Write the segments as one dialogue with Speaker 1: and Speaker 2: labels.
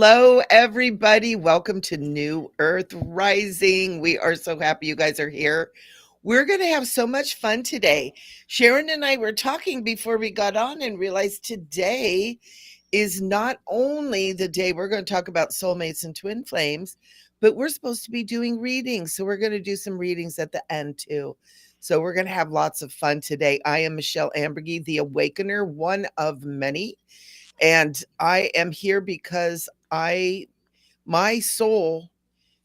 Speaker 1: Hello, everybody. Welcome to New Earth Rising. We are so happy you guys are here. We're going to have so much fun today. Sharon and I were talking before we got on and realized today is not only the day we're going to talk about soulmates and twin flames, but we're supposed to be doing readings. So we're going to do some readings at the end too. So we're going to have lots of fun today. I am Michele Ambergy, the Awakener, one of many. And I am here because my soul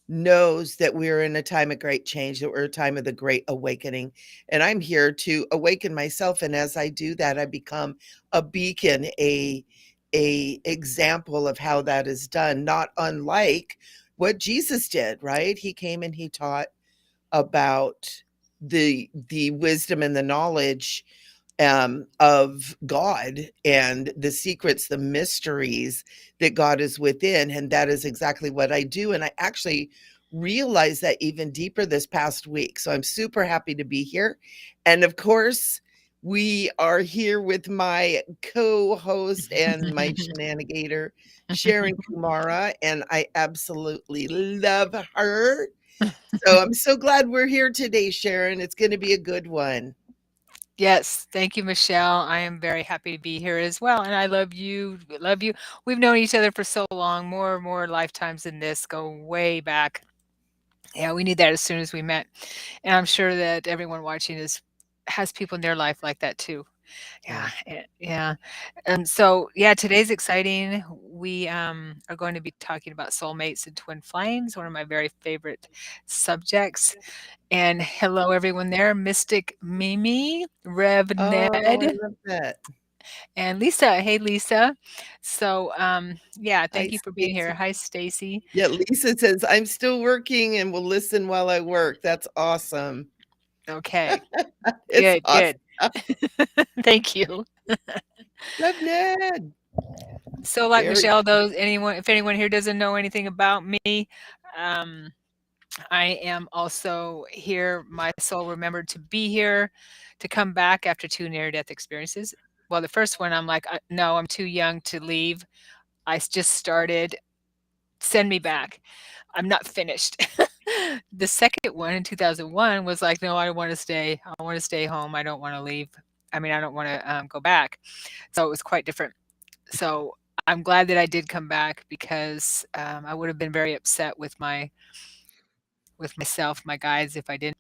Speaker 1: knows that we're in a time of great change, that we're a time of the great awakening. And I'm here to awaken myself. And as I do that, I become a beacon, a example of how that is done, not unlike what Jesus did, right? He came and he taught about the wisdom and the knowledge of God and the secrets, the mysteries that God is within. And that is exactly what I do. And I actually realized that even deeper this past week. So I'm super happy to be here. And of course, we are here with my co-host and my shenanigator, Sharon Kumara, and I absolutely love her. So I'm so glad we're here today, Sharon. It's going to be a good one.
Speaker 2: Yes, thank you, Michelle. I am very happy to be here as well, and I love you. Love you. We've known each other for so long, more lifetimes than this, go way back. Yeah, we knew that as soon as we met, and I'm sure that everyone watching is has people in their life like that too. Yeah,
Speaker 1: Yeah.
Speaker 2: yeah. So yeah, today's exciting. We are going to be talking about soulmates and twin flames, one of my very favorite subjects. And hello, everyone there, Mystic Mimi, Rev
Speaker 1: Oh, I
Speaker 2: Ned,
Speaker 1: love that.
Speaker 2: and Lisa. Hey, Lisa. So, yeah,
Speaker 1: Hi,
Speaker 2: thank you for being here.
Speaker 1: Stacy.
Speaker 2: Hi, Stacy.
Speaker 1: Yeah, Lisa says, I'm still working and will listen while I work. That's awesome.
Speaker 2: Okay,
Speaker 1: It's
Speaker 2: good,
Speaker 1: awesome.
Speaker 2: good. Thank you.
Speaker 1: Love Ned.
Speaker 2: So, like
Speaker 1: Very
Speaker 2: Michelle, those anyone, if anyone here doesn't know anything about me, um, I am also here. My soul remembered to be here, to come back after two near-death experiences. Well, the first one, I'm like, no, I'm too young to leave. Just started. Send me back. I'm not finished. The second one in 2001 was like, no, I want to stay. I want to stay home. I don't want to leave. I mean, I don't want to go back. So it was quite different. So I'm glad that I did come back because I would have been very upset with myself, my guides, if I didn't,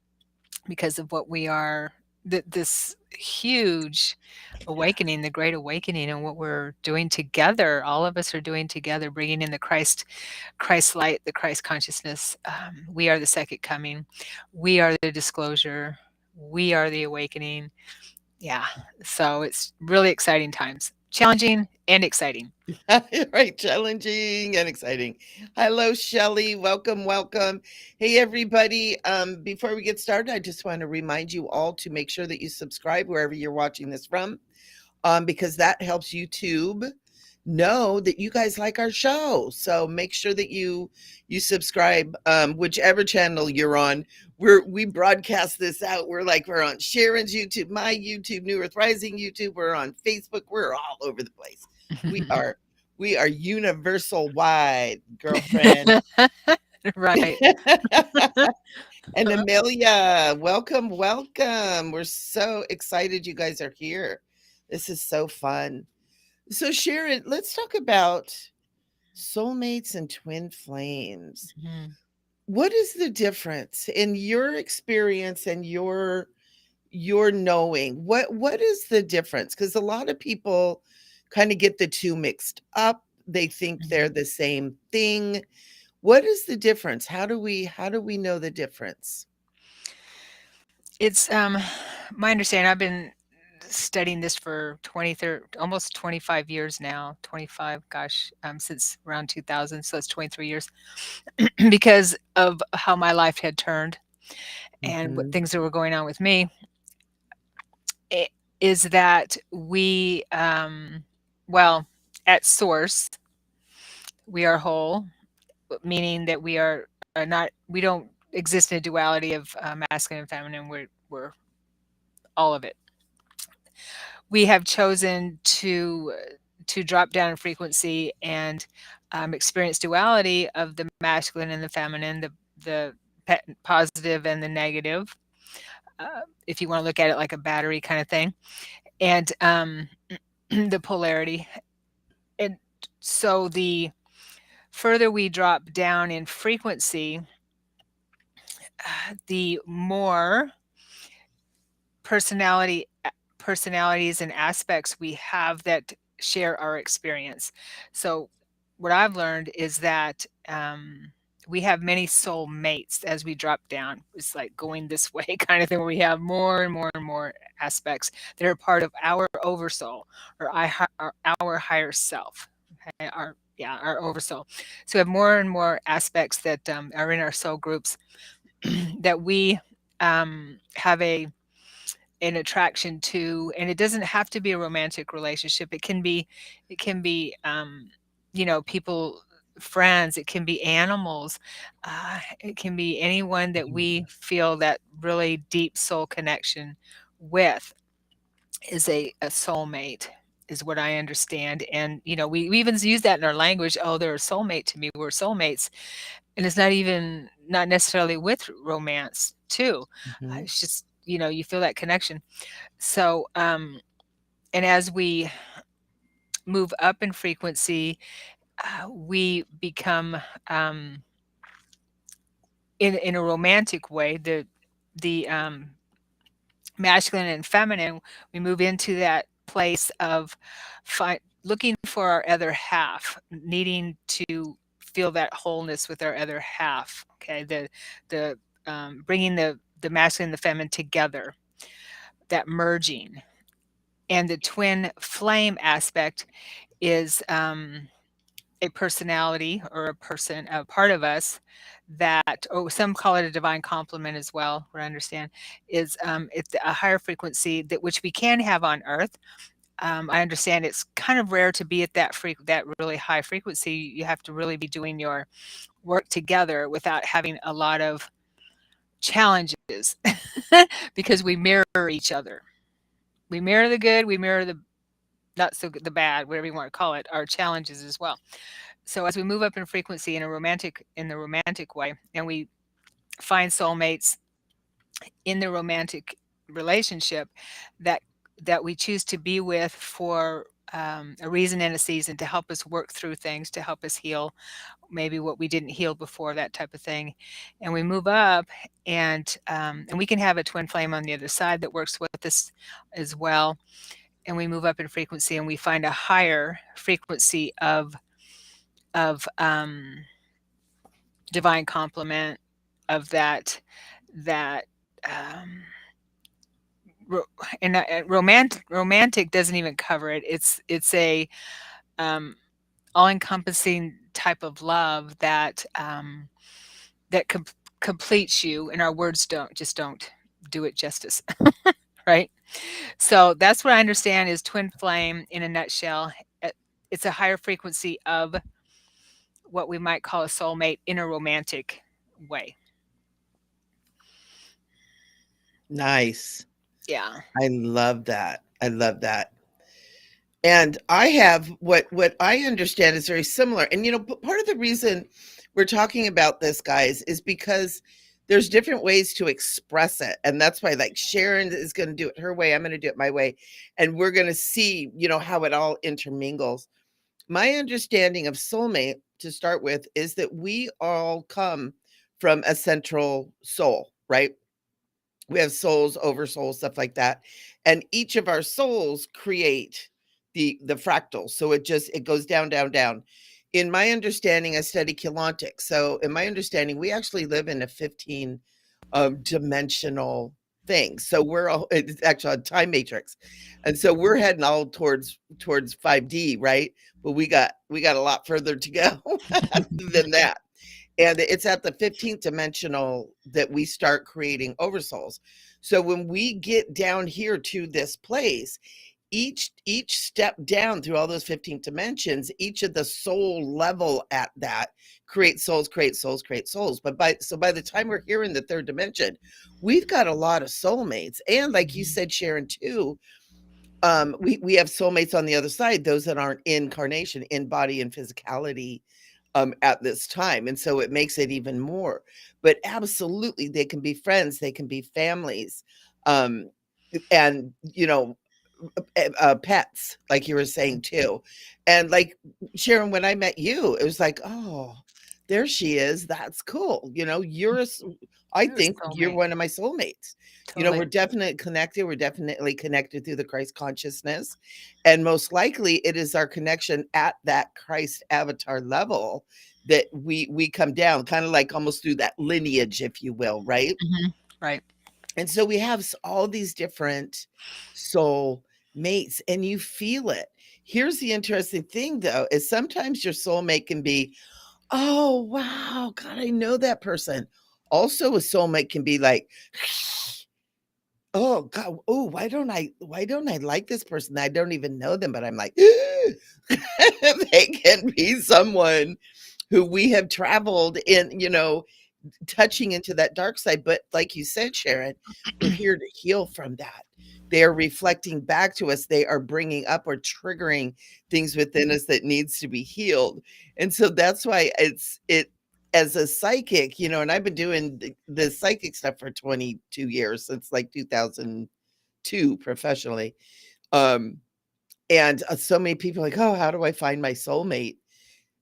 Speaker 2: because of what we are. This huge awakening, the great awakening, and what we're doing together. All of us are doing together, bringing in the Christ light, the Christ consciousness. We are the second coming. We are the disclosure. We are the awakening. Yeah. So it's really exciting times, challenging and exciting.
Speaker 1: right. Challenging and exciting. Hello, Shelley. Welcome, welcome. Hey, everybody. Before we get started, I just want to remind you all to make sure that you subscribe wherever you're watching this from. Because that helps YouTube know that you guys like our show. So make sure that you subscribe, whichever channel you're on. We broadcast this out. We're on Sharon's YouTube, my YouTube, New Earth Rising YouTube. We're on Facebook. We're all over the place. We are we are universal wide, girlfriend.
Speaker 2: Right.
Speaker 1: And Amelia, welcome, welcome. We're so excited you guys are here. This is so fun. So, Sharon, let's talk about soulmates and twin flames.
Speaker 2: Mhm.
Speaker 1: What is the difference in your experience and your knowing? What is the difference? Because a lot of people kind of get the two mixed up. They think they're
Speaker 2: Mhm.
Speaker 1: the same thing. What is the difference? How do we know the difference?
Speaker 2: It's my understanding. I've been studying this for almost 25 years now. 25, gosh, since around 2000. So it's 23 years because of how my life had turned and what
Speaker 1: Mhm.
Speaker 2: things that were going on with me. i- Is that well, at source, we are whole, meaning that we don't exist in a duality of masculine and feminine. We're all of it. We have chosen to to drop down in frequency and experience duality of the masculine and the feminine, the positive and the negative, if you want to look at it like a battery kind of thing, and the polarity. And so the further we drop down in frequency, the more personality personalities and aspects we have that share our experience. So what I've learned is that we have many soul mates as we drop down. It's like going this way kind of thing, where we have more and more and more aspects that are part of our oversoul, or our higher self. Okay? Our oversoul. So we have more and more aspects that are in our soul groups that we have an attraction to, and it doesn't have to be a romantic relationship. It can be people, friends. It can be animals. It can be anyone that we feel that really deep soul connection with is a soulmate, is what I understand. And we even use that in our language. Oh, they're a soulmate to me. We're soulmates. And it's not necessarily with romance too.
Speaker 1: Mhm.
Speaker 2: It's just, you feel that connection. So, and as we move up in frequency, we become, in a romantic way, the masculine and feminine. We move into that place of looking for our other half, needing to feel that wholeness with our other half. Okay, the bringing the masculine and the feminine together, that merging. And the twin flame aspect is a personality, or a person, a part of us that, or some call it a divine complement as well. What I understand is it's a higher frequency that which we can have on Earth. I understand it's kind of rare to be at that really high frequency. You have to really be doing your work together without having a lot of challenges, because we mirror each other. We mirror the good. We mirror the not so good, the bad, whatever you want to call it, our challenges as well. So as we move up in frequency in the romantic way, and we find soulmates in the romantic relationship that we choose to be with for a reason and a season, to help us work through things, to help us heal maybe what we didn't heal before, that type of thing. And we move up, and we can have a twin flame on the other side that works with us as well. And we move up in frequency, and we find a higher frequency of divine complement, of that um, ro- and romantic doesn't even cover it. It's a um, all encompassing type of love that completes you, and our words don't do it justice. Right. So that's what I understand is twin flame in a nutshell. It's a higher frequency of what we might call a soulmate in a romantic way.
Speaker 1: Nice.
Speaker 2: Yeah.
Speaker 1: I love that. I love that. And I have what I understand is very similar. And part of the reason we're talking about this, guys, is because there's different ways to express it. And that's why, like, Sharon is going to do it her way, I'm going to do it my way, and we're going to see, how it all intermingles. My understanding of soulmate, to start with, is that we all come from a central soul, right? We have souls, over souls, stuff like that, and each of our souls create the fractal. So it goes down, down, down. In my understanding, I study Keylontic. So in my understanding, we actually live in a 15 dimensional thing. So it's actually a time matrix, and so we're heading all towards 5D, right? But we got a lot further to go than that. And it's at the 15th dimensional that we start creating oversouls. So when we get down here to this place, each step down through all those 15 dimensions, each of the soul level at that creates souls, create souls, create souls. But by the time we're here in the third dimension, we've got a lot of soulmates. And like you said, Sharon, too, We have soulmates on the other side, those that aren't in incarnation, in body and physicality, at this time, and so it makes it even more. But absolutely, they can be friends, they can be families, um, and pets, like you were saying too. And like Sharon, when I met you, it was like, oh, there she is. That's cool. I
Speaker 2: You're a
Speaker 1: think you're
Speaker 2: soulmate.
Speaker 1: one of my soulmates. We're
Speaker 2: Totally.
Speaker 1: definitely connected. We're definitely connected through the Christ consciousness. And most likely it is our connection at that Christ avatar level that we come down, kind of like almost through that lineage, if you will, right?
Speaker 2: Mhm. Right.
Speaker 1: And so we have all these different soul mates, and you feel it. Here's the interesting thing, though, is sometimes your soulmate can be, oh, wow, God, I know that person. Also, a soulmate can be like, oh God, oh, why don't I like this person? I don't even know them, but I'm like, they can be someone who we have traveled in, touching into that dark side. But like you said, Sharon, we're here to heal from that. They are reflecting back to us. They are bringing up or triggering things within us that needs to be healed. And so that's why it as a psychic, and I've been doing the psychic stuff for 22 years, since like 2002 professionally. Um, and so many people are like, oh, how do I find my soulmate?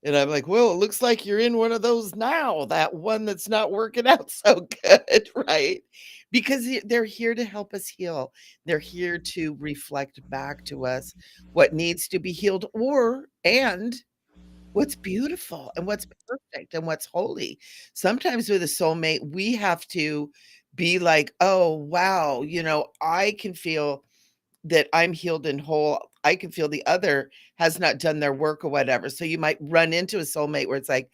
Speaker 1: And I'm like, well, it looks like you're in one of those now, that one that's not working out so good, right? Because they're here to help us heal. They're here to reflect back to us what needs to be healed, and what's beautiful and what's perfect and what's holy. Sometimes with a soulmate, we have to be like, oh, wow, I can feel that I'm healed and whole. I can feel the other has not done their work or whatever. So you might run into a soulmate where it's like,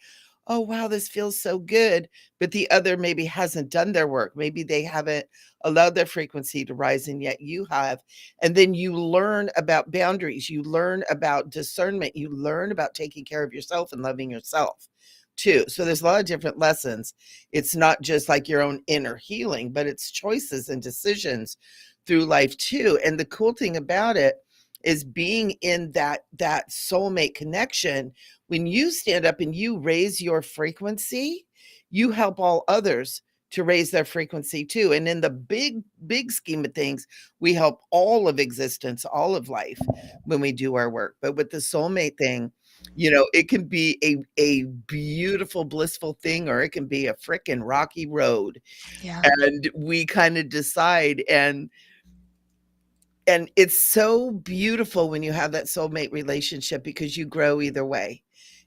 Speaker 1: oh, wow, this feels so good. But the other maybe hasn't done their work. Maybe they haven't allowed their frequency to rise, and yet you have. And then you learn about boundaries. You learn about discernment. You learn about taking care of yourself and loving yourself too. So there's a lot of different lessons. It's not just like your own inner healing, but it's choices and decisions through life too. And the cool thing about it is being in that soulmate connection. When you stand up and you raise your frequency, you help all others to raise their frequency too. And in the big scheme of things, we help all of existence, all of life, when we do our work. But with the soulmate thing, it can be a beautiful, blissful thing, or it can be a freaking rocky road.
Speaker 2: Yeah.
Speaker 1: And we kind of decide, and it's so beautiful when you have that soulmate relationship, because you grow either way.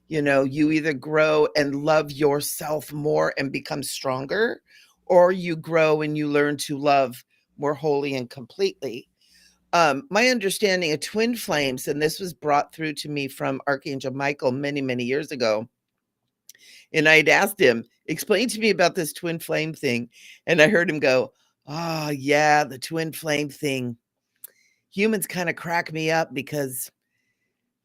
Speaker 1: You either grow and love yourself more and become stronger, or you grow and you learn to love more wholly and completely. My understanding of twin flames, and this was brought through to me from Archangel Michael many, many years ago. And I'd asked him, explain to me about this twin flame thing. And I heard him go, oh, yeah, the twin flame thing. Humans kind of crack me up because,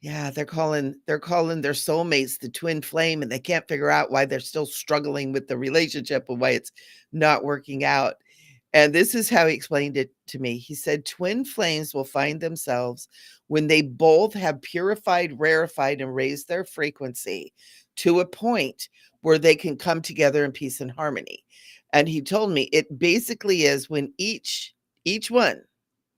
Speaker 1: yeah, they're calling their soulmates the twin flame, and they can't figure out why they're still struggling with the relationship and why it's not working out. And this is how he explained it to me. He said twin flames will find themselves when they both have purified, rarefied, and raised their frequency to a point where they can come together in peace and harmony. And he told me it basically is when each one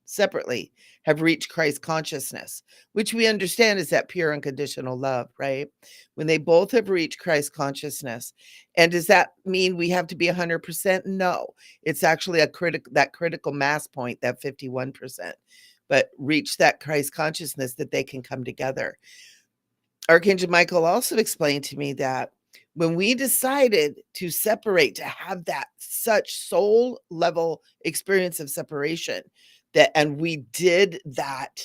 Speaker 1: separately have reached Christ consciousness, which we understand is that pure unconditional love, right? When they both have reached Christ consciousness. And does that mean we have to be 100%? No. It's actually that critical mass point, that 51%. But reach that Christ consciousness that they can come together. Archangel Michael also explained to me that when we decided to separate, to have that such soul level experience of separation, and we did that,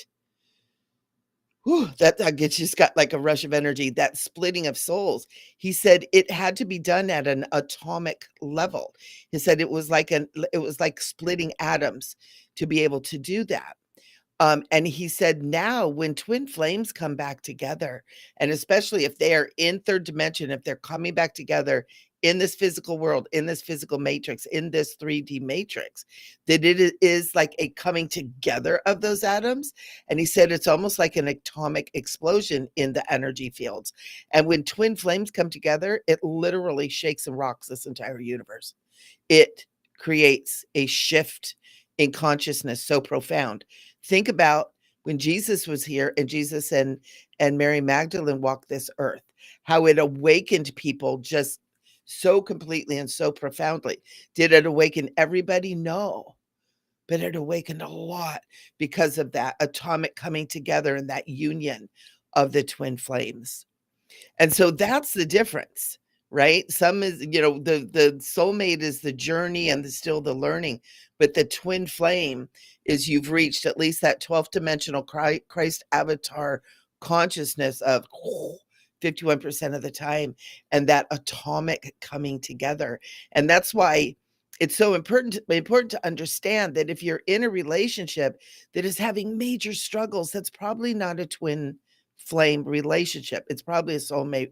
Speaker 1: whew, that gets just got like a rush of energy, that splitting of souls. He said it had to be done at an atomic level. He said it was like splitting atoms to be able to do that. And he said now when twin flames come back together, and especially if they are in third dimension, if they're coming back together in this physical world, in this physical matrix, in this 3D matrix, that is like a coming together of those atoms. And he said it's almost like an atomic explosion in the energy fields. And when twin flames come together, it literally shakes and rocks this entire universe. It creates a shift in consciousness so profound. Think about when Jesus was here and Jesus and Mary Magdalene walked this earth, how it awakened people just so completely and so profoundly. Did it awaken everybody? No, but it awakened a lot because of that atomic coming together and that union of the twin flames. And so that's the difference, right? Some is, the soulmate is the journey and still the learning, but the twin flame is you've reached at least that 12th dimensional Christ avatar consciousness of 51% of the time, and that atomic coming together. And that's why it's so important to understand that if you're in a relationship that is having major struggles, that's probably not a twin flame relationship. It's probably a soulmate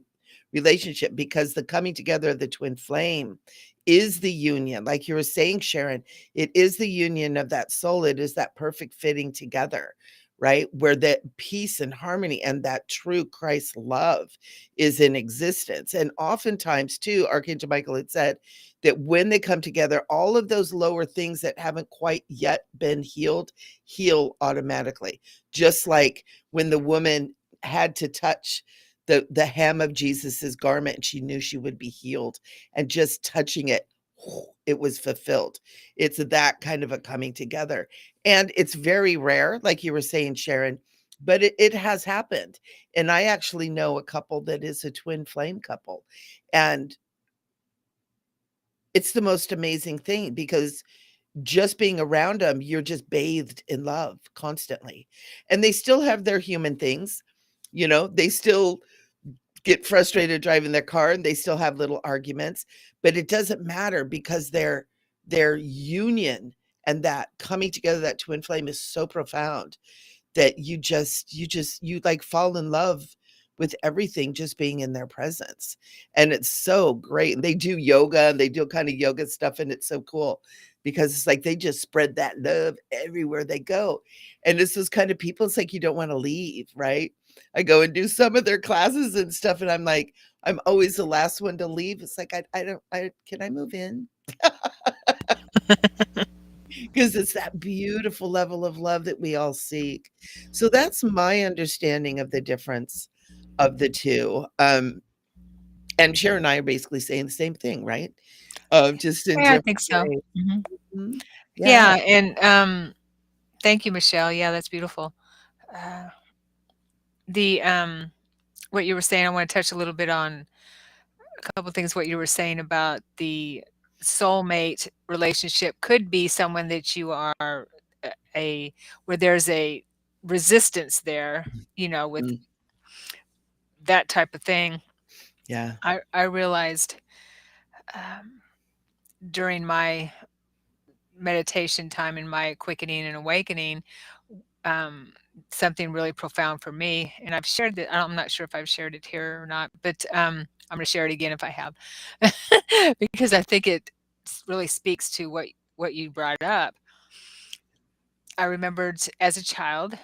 Speaker 1: relationship, because the coming together of the twin flame is the union. Like you were saying, Sharon, it is the union of that soul. It is that perfect fitting together, right? Where that peace and harmony and that true Christ love is in existence. And oftentimes, too, Archangel Michael had said that when they come together, all of those lower things that haven't quite yet been healed heal automatically. Just like when the woman had to touch the hem of Jesus's garment and she knew she would be healed, and just touching it, it was fulfilled. It's that kind of a coming together, and it's very rare, like you were saying, Sharon, but it has happened. And I actually know a couple that is a twin flame couple, and it's the most amazing thing, because just being around them, you're just bathed in love constantly. And they still have their human things, they still get frustrated driving their car, and they still have little arguments, but it doesn't matter, because their union and that coming together, that twin flame, is so profound that you like fall in love with everything just being in their presence. And it's so great. And they do yoga, and they do kind of yoga stuff, and it's so cool, because it's like they just spread that love everywhere they go. And it's those kind of people, it's like you don't want to leave, right? I go and do some of their classes and stuff, and I'm like, I'm always the last one to leave. It's like I don't I can I move in? Because it's that beautiful level of love that we all seek. So that's my understanding of the difference of the two. And Sharon and I are basically saying the same thing, right? Just in
Speaker 2: Yeah, I
Speaker 1: different
Speaker 2: think so.
Speaker 1: ways.
Speaker 2: Mhm.
Speaker 1: Mhm. Yeah.
Speaker 2: Yeah, and, thank you, Michelle. Yeah, that's beautiful. Uh, the, what you were saying, I wanna touch a little bit on a couple things what you were saying about the soulmate relationship could be someone that you are a where there's a resistance there, with
Speaker 1: Mm.
Speaker 2: that type of thing.
Speaker 1: Yeah.
Speaker 2: I realized, um, during my meditation time and my quickening and awakening, um, something really profound for me, and I've shared it. I'm not sure if I've shared it here or not, but I'm going to share it again if I have, because I think it really speaks to what you brought up. I remembered as a child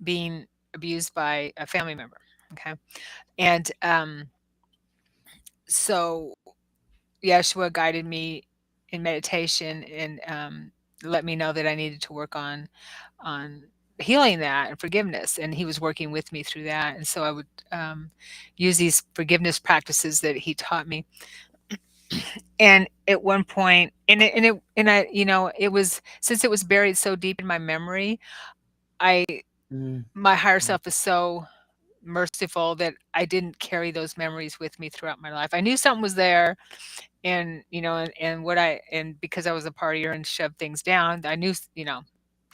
Speaker 2: being abused by a family member. Okay, and so Yeshua guided me in meditation and let me know that I needed to work on healing that and forgiveness, and he was working with me through that. And so I would use these forgiveness practices that he taught me. And at one point, and I, it was since it was buried so deep in my memory, I
Speaker 1: Mm.
Speaker 2: my higher self is so merciful that I didn't carry those memories with me throughout my life. I knew something was there, and and what I and because I was a partier and shoved things down, I knew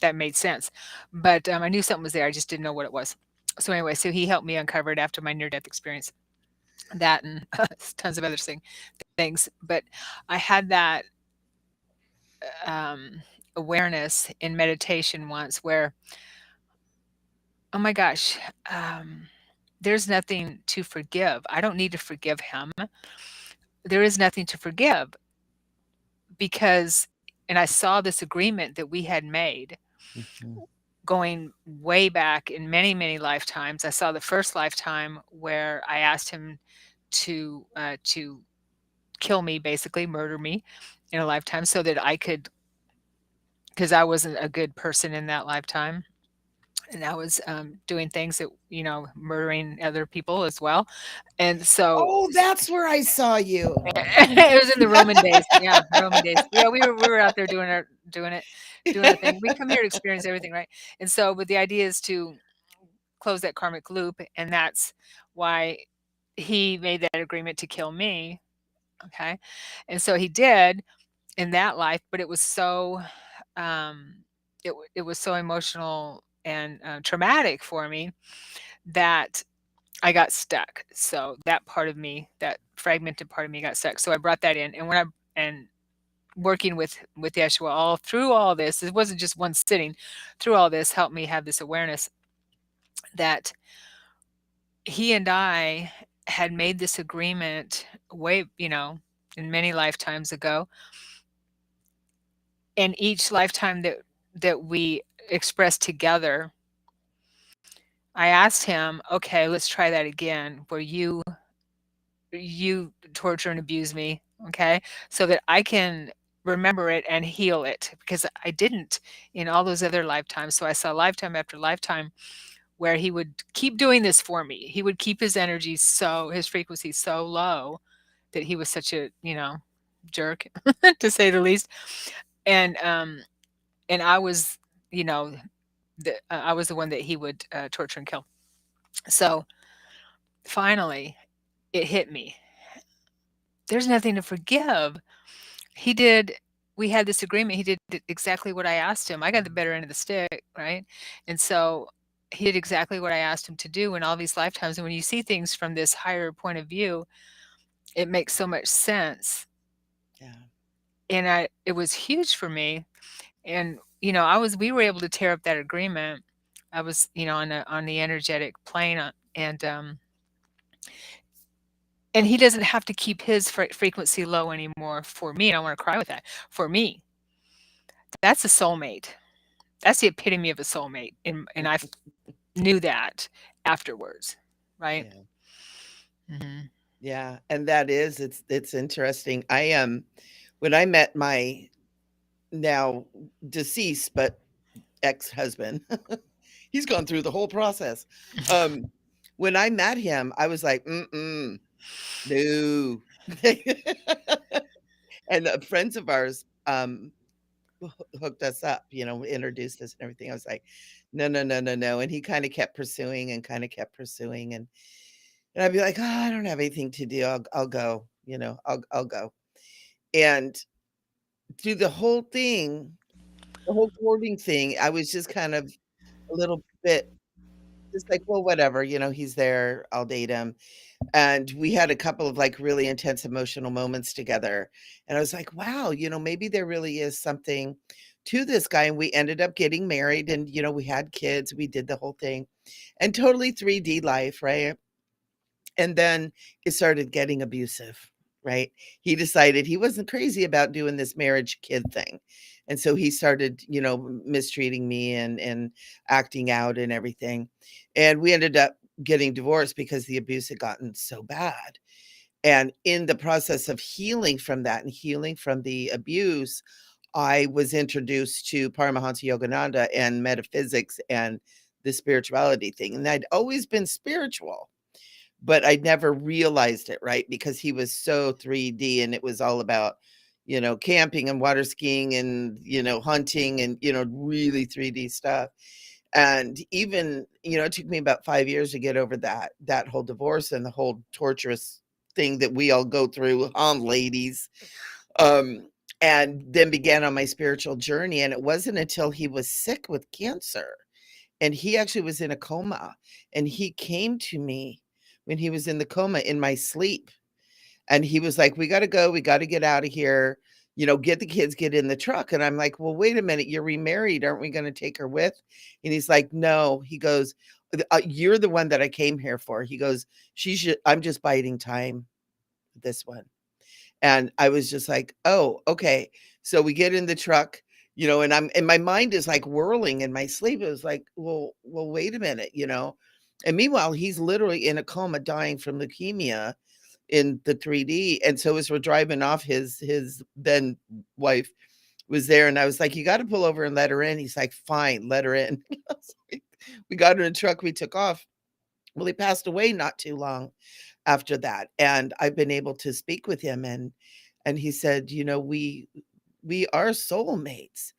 Speaker 2: that made sense, but I knew something was there. I just didn't know what it was. So anyway, so he helped me uncover it after my near death experience, that and tons of other things. But I had that awareness in meditation once where, oh my gosh, um, there's nothing to forgive. I don't need to forgive him. there is nothing to forgive because, and I saw this agreement that we had made
Speaker 1: Mhm.
Speaker 2: going way back in many, many lifetimes. I saw the first lifetime where I asked him to kill me, basically murder me in a lifetime so that I could, because I wasn't a good person in that lifetime. And I was doing things that, murdering other people as well. And so
Speaker 1: Oh, that's where I saw you.
Speaker 2: it was in the Roman days. Yeah, Roman days. Yeah, we were out there doing our thing. We come here to experience everything, right? And so, but the idea is to close that karmic loop, and that's why he made that agreement to kill me. Okay, and so he did in that life, but it was so, it was so emotional and traumatic for me that I got stuck. So that part of me, that fragmented part of me got stuck. So I brought that in. And when I, and working with Yeshua all through all this, it wasn't just one sitting, through all this helped me have this awareness that he and I had made this agreement way, in many lifetimes ago. And each lifetime that we expressed together, I asked him, okay, let's try that again, where you torture and abuse me, okay? So that I can remember it and heal it because I didn't in all those other lifetimes. So I saw lifetime after lifetime where he would keep doing this for me. He would keep his energy so, his frequency so low that he was such a, jerk to say the least. And and I was, you know, I was the one that he would torture and kill. So finally, it hit me. There's nothing to forgive. He did We had this agreement, he did exactly what I asked him. I got the better end of the stick, right? And so, he did exactly what I asked him to do in all these lifetimes, and when you see things from this higher point of view, it makes so much sense,
Speaker 1: Yeah.
Speaker 2: and it was huge for me, and, we were able to tear up that agreement. I was, on the energetic plane, and he doesn't have to keep his frequency low anymore for me, and I wanna cry with that, for me. That's a soulmate. That's the epitome of a soulmate, and I knew that afterwards, right?
Speaker 1: Yeah.
Speaker 2: Mhm.
Speaker 1: Yeah, and that is it's interesting. When I met my now deceased but ex-husband, he's gone through the whole process. Um, when I met him, I was like, "Mm-mm, no." And, friends of ours, hooked us up, introduced us and everything. I was like, "No, no, no, no, no," and he kinda kept pursuing and kinda kept pursuing, and I'd be like, "Oh, I don't have anything to do. I'll go, I'll go." And through the whole courting thing, I was just kind of a little bit just like, "Well, whatever, he's there, I'll date him." And we had a couple of, like, really intense emotional moments together, and I was like, "Wow, maybe there really is something to this guy," and we ended up getting married and, we had kids, we did the whole thing, and totally 3D life, right? And then it started getting abusive, right? He decided he wasn't crazy about doing this marriage kid thing. And so he started, mistreating me and acting out and everything. And we ended up getting divorced because the abuse had gotten so bad. And in the process of healing from that and healing from the abuse, I was introduced to Paramahansa Yogananda and metaphysics and the spirituality thing. And I'd always been spiritual, but I never realized it, right? Because he was so 3D and it was all about, camping and water skiing and, hunting and, really 3D stuff. And even, it took me about 5 years to get over that whole divorce and the whole torturous thing that we all go through on ladies. Um, and then began on my spiritual journey. And it wasn't until he was sick with cancer and he actually was in a coma, and he came to me when he was in the coma in my sleep, and he was like, "We gotta go, we gotta get out of here, get the kids, get in the truck," and I'm like, "Well, wait a minute, you're remarried, aren't we gonna take her with?" And he's like, "No," he goes, "You're the one that I came here for." He goes, I'm just biding time with this one." And I was just like, "Oh, okay." So we get in the truck, and my mind is like whirling in my sleep. It was like, "Well, wait a minute," you know? And meanwhile, he's literally in a coma dying from leukemia in the 3D. And so as we're driving off, his then wife was there, and I was like, "You gotta pull over and let her in." He's like, "Fine, let her in." We got in a truck, we took off. Well, he passed away not too long after that, and I've been able to speak with him, and he said, "We are soulmates."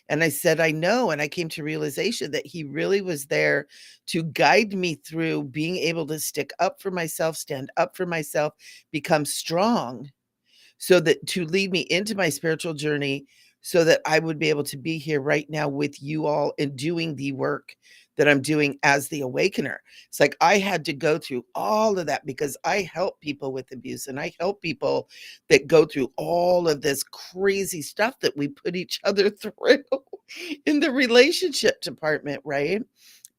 Speaker 1: And I said, "I know," and I came to realization that he really was there to guide me through being able to stick up for myself, stand up for myself, become strong, so that to lead me into my spiritual journey so that I would be able to be here right now with you all and doing the work that I'm doing as the awakener. It's like I had to go through all of that because I help people with abuse and I help people that go through all of this crazy stuff that we put each other through in the relationship department, right?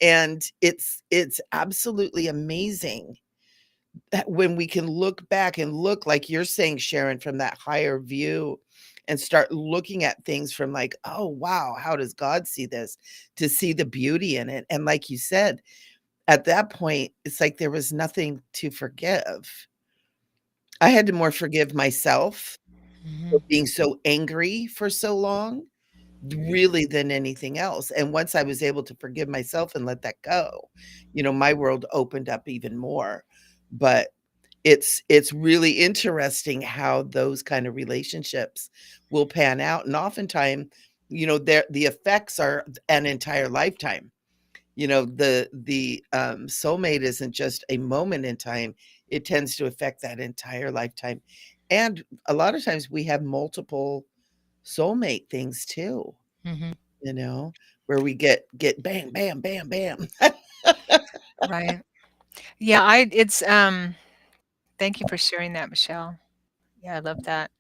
Speaker 1: And it's absolutely amazing that when we can look back and look, like you're saying, Sharon, from that higher view and start looking at things from like, oh, wow, how does God see this? To see the beauty in it. And like you said, at that point, it's like there was nothing to forgive. I had to more forgive myself for
Speaker 2: Mhm.
Speaker 1: being so angry for so long, really, than anything else. And once I was able to forgive myself and let that go, my world opened up even more. But it's really interesting how those kind of relationships will pan out, and oftentimes, the effects are an entire lifetime. The soulmate isn't just a moment in time, it tends to affect that entire lifetime. And a lot of times we have multiple soulmate things too,
Speaker 2: Mhm.
Speaker 1: you know, where we get bam, bam, bam, bam.
Speaker 2: Right. Yeah, I it's, thank you for sharing that, Michelle. Yeah, I love that.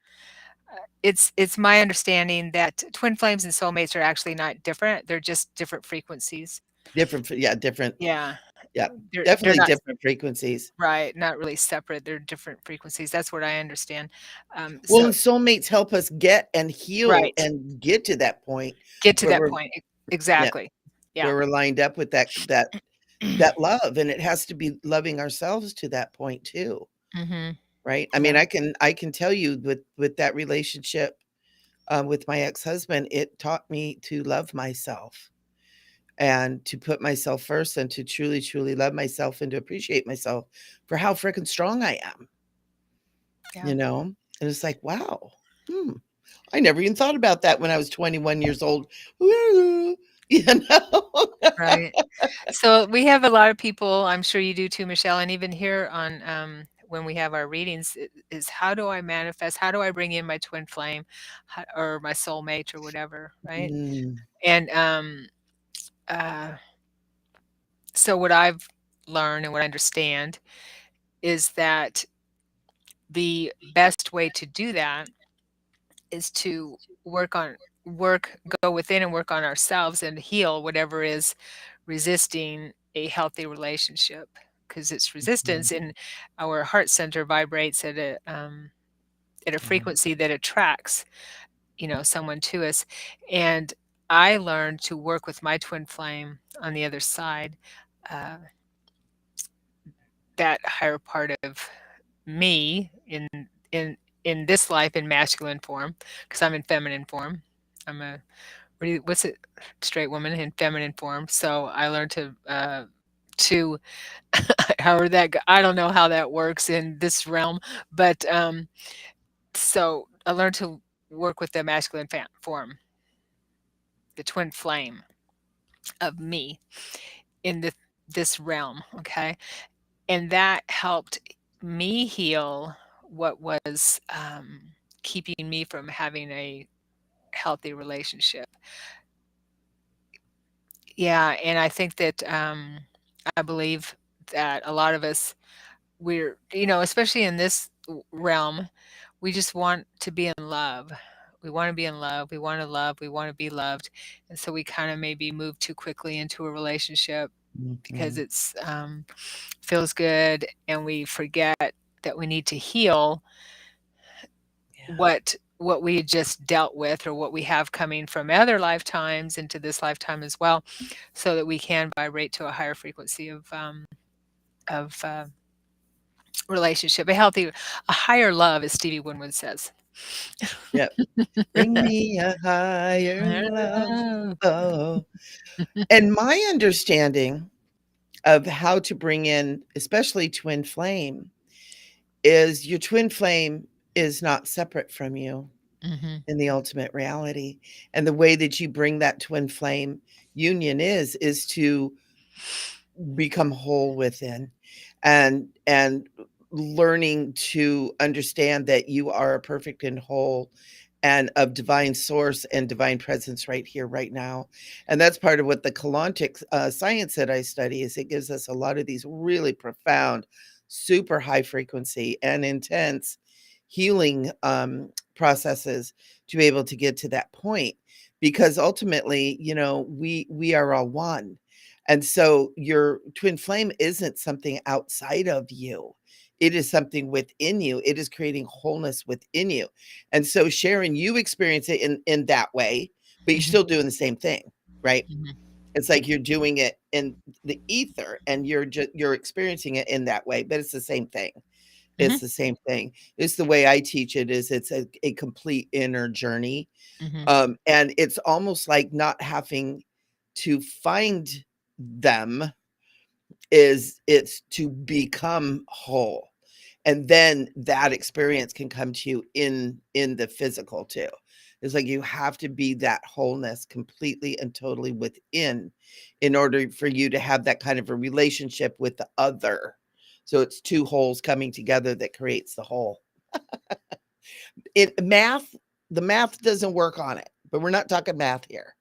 Speaker 2: It's my understanding that twin flames and soulmates are actually not different, they're just different frequencies.
Speaker 1: Different.
Speaker 2: Yeah,
Speaker 1: Yeah,
Speaker 2: they're
Speaker 1: definitely
Speaker 2: not
Speaker 1: different frequencies.
Speaker 2: right, not really separate, they're different frequencies, that's what I understand.
Speaker 1: Well,
Speaker 2: So
Speaker 1: and soulmates help us get and heal
Speaker 2: right,
Speaker 1: and get to that point
Speaker 2: get to
Speaker 1: where
Speaker 2: that
Speaker 1: we're
Speaker 2: point,
Speaker 1: yeah,
Speaker 2: exactly. Yeah.
Speaker 1: where we're lined up with that love, and it has to be loving ourselves to that point too,
Speaker 2: Mhm.
Speaker 1: right? I mean,
Speaker 2: Yeah,
Speaker 1: I can tell you with that relationship, with my ex-husband, it taught me to love myself and to put myself first and to truly, truly love myself and to appreciate myself for how freaking strong I am,
Speaker 2: yeah,
Speaker 1: you know? And it's like, wow, hmm, I never even thought about that when I was 21 years old. You know?
Speaker 2: right. So we have a lot of people, I'm sure you do too, Michelle, and even here on when we have our readings, is how do I manifest? How do I bring in my twin flame, or my soulmate, or whatever, right?
Speaker 1: Mm,
Speaker 2: And uh, so what I've learned and what I understand is that the best way to do that is to work on work go within and work on ourselves and heal whatever is resisting a healthy relationship, because it's
Speaker 1: mhm,
Speaker 2: resistance in our heart center vibrates at a
Speaker 1: yeah,
Speaker 2: frequency that attracts someone to us. And I learned to work with my twin flame on the other side, uh, that higher part of me in in this life in masculine form, because I'm in feminine form. I'm a what's it, straight woman in feminine form. So I learned to however I don't know how that works in this realm, but so I learned to work with the masculine form, the twin flame of me in this realm. Okay, and that helped me heal what was keeping me from having a healthy relationship. Yeah, and I think that I believe that a lot of us, we're, especially in this realm, we just want to be in love. We want to be in love. We want to love. We want to be loved. And so we kind of maybe move too quickly into a relationship because
Speaker 1: mhm,
Speaker 2: it's feels good, and we forget that we need to heal what we had just dealt with or what we have coming from other lifetimes into this lifetime as well, so that we can vibrate to a higher frequency of relationship, a higher love, as Stevie Winwood says.
Speaker 1: Yep. Bring me a higher
Speaker 2: Higher
Speaker 1: love.
Speaker 2: love.
Speaker 1: Oh. And my understanding of how to bring in, especially twin flame, is your twin flame is not separate from you
Speaker 2: Mhm.
Speaker 1: in the ultimate reality. And the way that you bring that twin flame union is to become whole within, and learning to understand that you are a perfect and whole and of divine source and divine presence right here right now. And that's part of what the Kalantic science that I study is. It gives us a lot of these really profound, super high frequency and intense healing processes to be able to get to that point, because ultimately, we are all one. And so your twin flame isn't something outside of you. It is something within you. It is creating wholeness within you. And so, Sharon, you experience it in that way, but you're
Speaker 2: Mhm.
Speaker 1: still doing the same thing, right?
Speaker 2: Mhm.
Speaker 1: It's like you're doing it in the ether and you're experiencing it in that way, but it's the same thing.
Speaker 2: Mhm.
Speaker 1: It's the same thing. It's the way I teach it is it's a complete inner journey.
Speaker 2: Mhm.
Speaker 1: And it's almost like not having to find them, is it's to become whole, and then that experience can come to you in the physical too. It's like you have to be that wholeness completely and totally within in order for you to have that kind of a relationship with the other. So it's two wholes coming together that creates the whole. The math doesn't work on it, but we're not talking math here.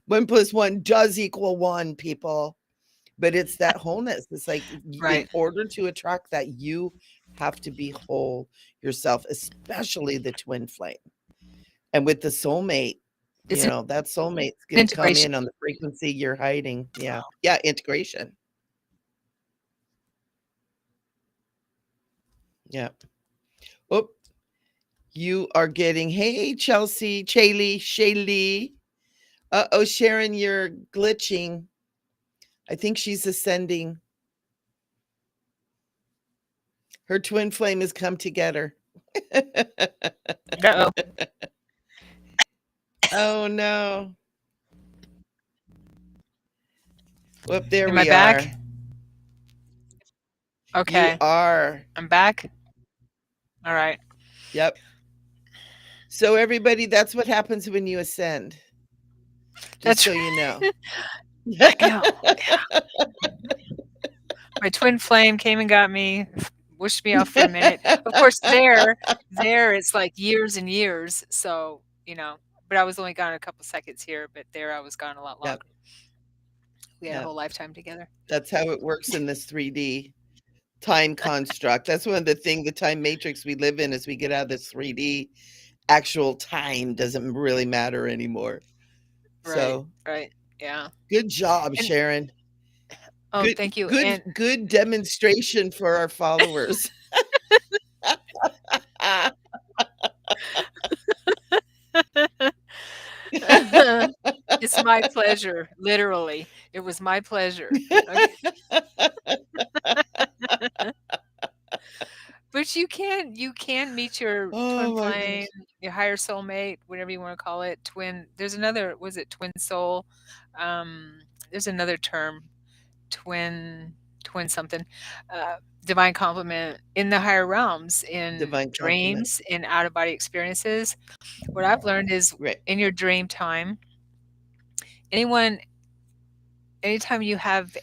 Speaker 1: 1 plus 1 does equal 1, people. But it's that wholeness. It's like in
Speaker 2: Right.
Speaker 1: order to attract that, you have to be whole yourself, especially the twin flame. And with the soulmate,
Speaker 2: It's an
Speaker 1: that soulmate's going to come
Speaker 2: integration.
Speaker 1: in on the frequency you're hiding. Yeah. Yeah. Integration. Yeah. Oh, you are getting, hey, Chelsea, Shaylee. Uh-oh, Sharon, you're glitching. I think she's ascending. Her twin flame has come together.
Speaker 2: Uh-oh.
Speaker 1: Oh, no. Well, there
Speaker 2: Am I
Speaker 1: we are.
Speaker 2: back?
Speaker 1: You
Speaker 2: Okay.
Speaker 1: are.
Speaker 2: I'm back? Alright.
Speaker 1: Yep. So, everybody, that's what happens when you ascend, just
Speaker 2: That's
Speaker 1: so
Speaker 2: right.
Speaker 1: you know.
Speaker 2: I know. Yeah. My twin flame came and got me, wished me off for a minute. Of course, there it's like years and years, so, but I was only gone a couple seconds here, but there I was gone a lot
Speaker 1: Yep.
Speaker 2: longer. We had a
Speaker 1: Yep.
Speaker 2: whole lifetime together.
Speaker 1: That's how it works in this 3D time construct. That's one of the things, the time matrix we live in, as we get out of this 3D, actual time doesn't really matter anymore.
Speaker 2: Right,
Speaker 1: So,
Speaker 2: right, yeah.
Speaker 1: good job,
Speaker 2: And
Speaker 1: Sharon.
Speaker 2: oh,
Speaker 1: Good,
Speaker 2: thank you,
Speaker 1: good,
Speaker 2: and
Speaker 1: good demonstration for our followers.
Speaker 2: it's my pleasure, literally. It was my pleasure. Okay. But you can meet your twin
Speaker 1: Oh my
Speaker 2: flame,
Speaker 1: gosh.
Speaker 2: your higher soulmate, whatever you wanna call it, there's another was it twin soul? There's another term, twin twin something, uh, divine complement in the higher realms, in
Speaker 1: Divine compliment.
Speaker 2: dreams, in out of body experiences. What I've learned is
Speaker 1: Right.
Speaker 2: in your dream time, anyone anytime you have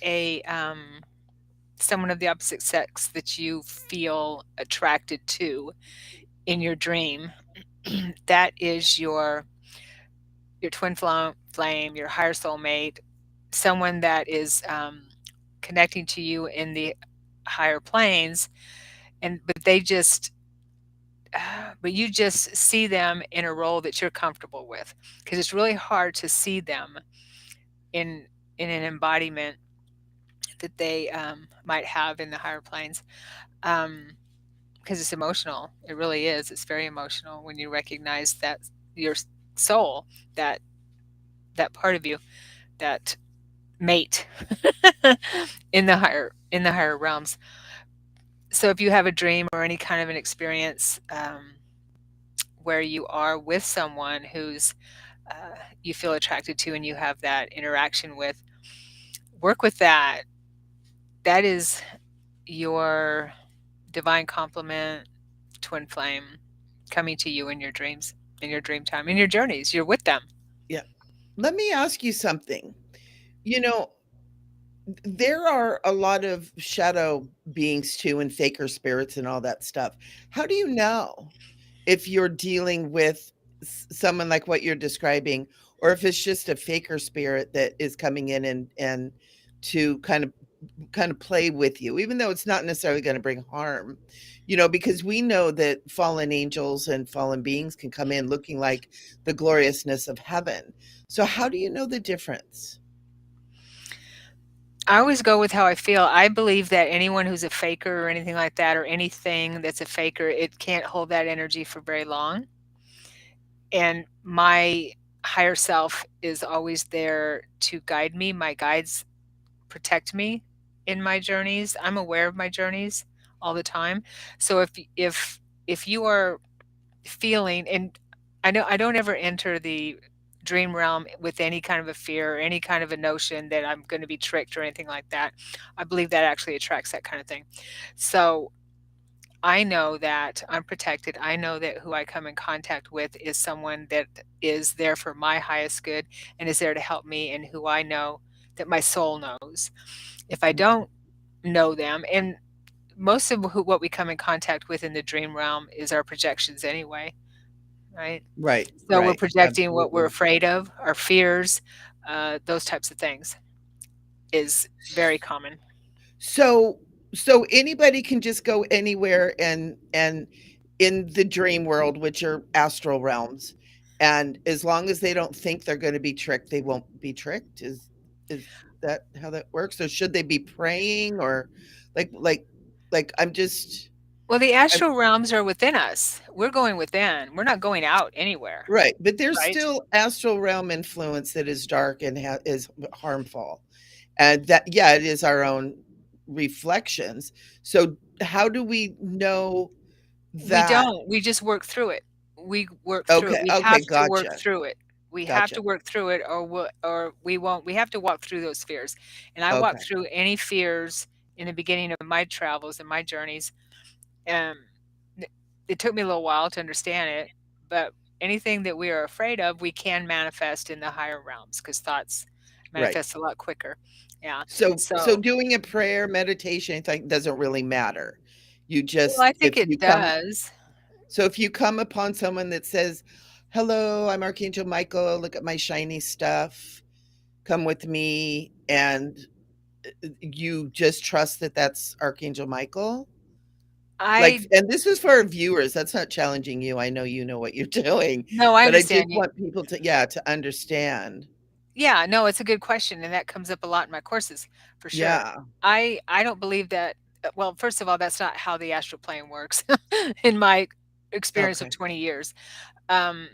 Speaker 2: someone of the opposite sex that you feel attracted to in your dream, that is your twin flame, your higher soulmate, someone that is connecting to you in the higher planes, and but you just see them in a role that you're comfortable with, because it's really hard to see them in an embodiment that they might have in the higher planes. Um, because it's emotional. It really is. It's very emotional when you recognize that your soul, that that part of you, that mate in the higher realms. So if you have a dream or any kind of an experience where you are with someone who's you feel attracted to and you have that interaction with, work with that. That is your divine complement, twin flame, coming to you in your dreams, in your dream time, in your journeys. You're with them.
Speaker 1: Yeah. Let me ask you something. You know, there are a lot of shadow beings too and faker spirits and all that stuff. How do you know if you're dealing with someone like what you're describing, or if it's just a faker spirit that is coming in and to kind of play with you, even though it's not necessarily going to bring harm, because we know that fallen angels and fallen beings can come in looking like the gloriousness of heaven. So how do you know the difference?
Speaker 2: I always go with how I feel. I believe that anyone who's a faker or anything like that, or anything that's a faker, it can't hold that energy for very long. And my higher self is always there to guide me. My guides protect me in my journeys. I'm aware of my journeys all the time. So if you are feeling, and I know I don't ever enter the dream realm with any kind of a fear or any kind of a notion that I'm going to be tricked or anything like that. I believe that actually attracts that kind of thing. So I know that I'm protected. I know that who I come in contact with is someone that is there for my highest good and is there to help me, and who I know that my soul knows. If I don't know them, and most of what we come in contact with in the dream realm is our projections anyway, right?
Speaker 1: Right,
Speaker 2: So we're
Speaker 1: right,
Speaker 2: projecting what we're
Speaker 1: absolutely.
Speaker 2: afraid of, our fears, those types of things is very common.
Speaker 1: So so anybody can just go anywhere and in the dream world, which are astral realms, and as long as they don't think they're going to be tricked, they won't be tricked. Is that how that works? Or should they be praying, or like like I'm just
Speaker 2: Well, the
Speaker 1: I'm,
Speaker 2: astral realms are within us. We're going within. We're not going out anywhere,
Speaker 1: right, but there's
Speaker 2: right?
Speaker 1: still astral realm influence that is dark and is harmful. And that, yeah, it is our own reflections. So how do we know
Speaker 2: We
Speaker 1: that?
Speaker 2: don't. We just work through it. We work through it.
Speaker 1: Okay,
Speaker 2: We
Speaker 1: okay,
Speaker 2: have to work
Speaker 1: gotcha,
Speaker 2: through it. We have
Speaker 1: gotcha.
Speaker 2: to work through it, or we won't. We have to walk through those fears. And I walked
Speaker 1: Okay,
Speaker 2: through any fears in the beginning of my travels and my journeys. Um, it it took me a little while to understand it, but anything that we are afraid of, we can manifest in the higher realms because thoughts
Speaker 1: right.
Speaker 2: manifest a lot quicker. Yeah.
Speaker 1: So
Speaker 2: So,
Speaker 1: doing a prayer, meditation, anything doesn't really matter. You
Speaker 2: well,
Speaker 1: just
Speaker 2: I think it does.
Speaker 1: if you come upon someone that says, "Hello, I'm Archangel Michael. Look at my shiny stuff. Come with me," and you just trust that that's Archangel Michael. Like,
Speaker 2: I
Speaker 1: and this is for our viewers. That's not challenging you. I know you know what you're doing,
Speaker 2: no, I
Speaker 1: but I just
Speaker 2: understand you.
Speaker 1: want people to, yeah, to understand.
Speaker 2: Yeah, no, it's a good question, and that comes up a lot in my courses for sure.
Speaker 1: Yeah.
Speaker 2: I don't believe that. Well, first of all, that's not how the astral plane works in my experience of
Speaker 1: Okay.
Speaker 2: 20 years. Um,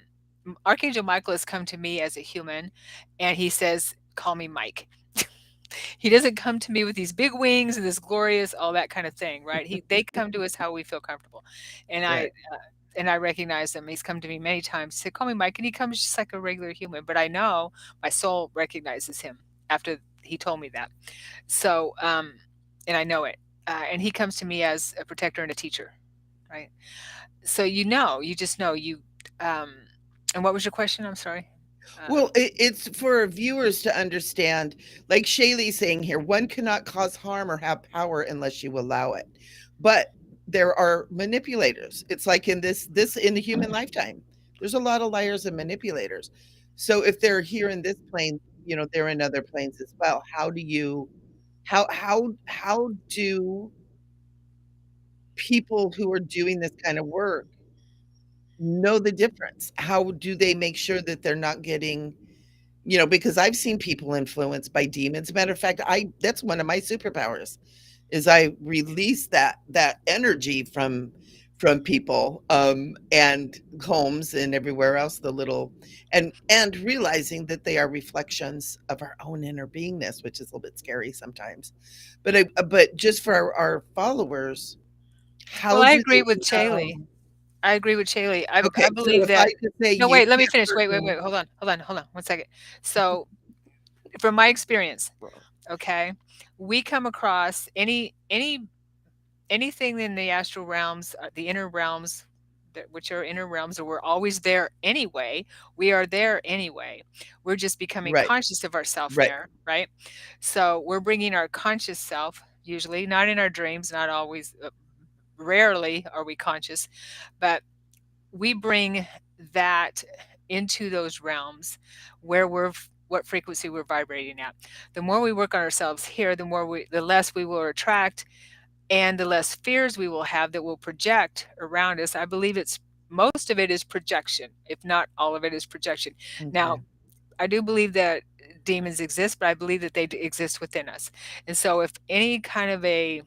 Speaker 2: Archangel Michael has come to me as a human, and he says, "Call me Mike." He doesn't come to me with these big wings and this glorious, all that kind of thing, right? They come to us how we feel comfortable, and
Speaker 1: Right.
Speaker 2: I recognize him. He's come to me many times. He said, "Call me Mike," and he comes just like a regular human. But I know my soul recognizes him after he told me that. So, and I know it. And he comes to me as a protector and a teacher, right? So you just know you. Um, and what was your question? I'm sorry.
Speaker 1: Well, it's for viewers to understand, like Shaylee's saying here, one cannot cause harm or have power unless you allow it. But there are manipulators. It's like in this in the human lifetime. There's a lot of liars and manipulators. So if they're here in this plane, they're in other planes as well. How do people who are doing this kind of work know the difference? How do they make sure that they're not getting, because I've seen people influenced by demons. Matter of fact, I that's one of my superpowers is I release that energy from people, and homes and everywhere else, the little and realizing that they are reflections of our own inner beingness, which is a little bit scary sometimes. But just for our followers,
Speaker 2: Well,
Speaker 1: how
Speaker 2: I
Speaker 1: do
Speaker 2: agree
Speaker 1: they
Speaker 2: with Chaley.
Speaker 1: know?
Speaker 2: I agree with Chaley. I
Speaker 1: Okay, so
Speaker 2: believe
Speaker 1: if I
Speaker 2: that.
Speaker 1: could say
Speaker 2: No,
Speaker 1: you
Speaker 2: wait, let me
Speaker 1: can't
Speaker 2: finish.
Speaker 1: hurt
Speaker 2: Wait,
Speaker 1: me.
Speaker 2: hold on, 1 second. So, from my experience, okay, we come across anything in the astral realms, the inner realms, which are inner realms, or we're always there anyway. We are there anyway. We're just becoming
Speaker 1: Right,
Speaker 2: conscious of ourself
Speaker 1: right,
Speaker 2: there, right? So we're bringing our conscious self, usually not in our dreams, not always. Rarely are we conscious, but we bring that into those realms where what frequency we're vibrating at. The more we work on ourselves here, the less we will attract, and the less fears we will have that will project around us. I believe it's most of it is projection, if not all of it is projection. Now,
Speaker 1: okay,
Speaker 2: I do believe that demons exist, but I believe that they exist within us. And so if any kind of a,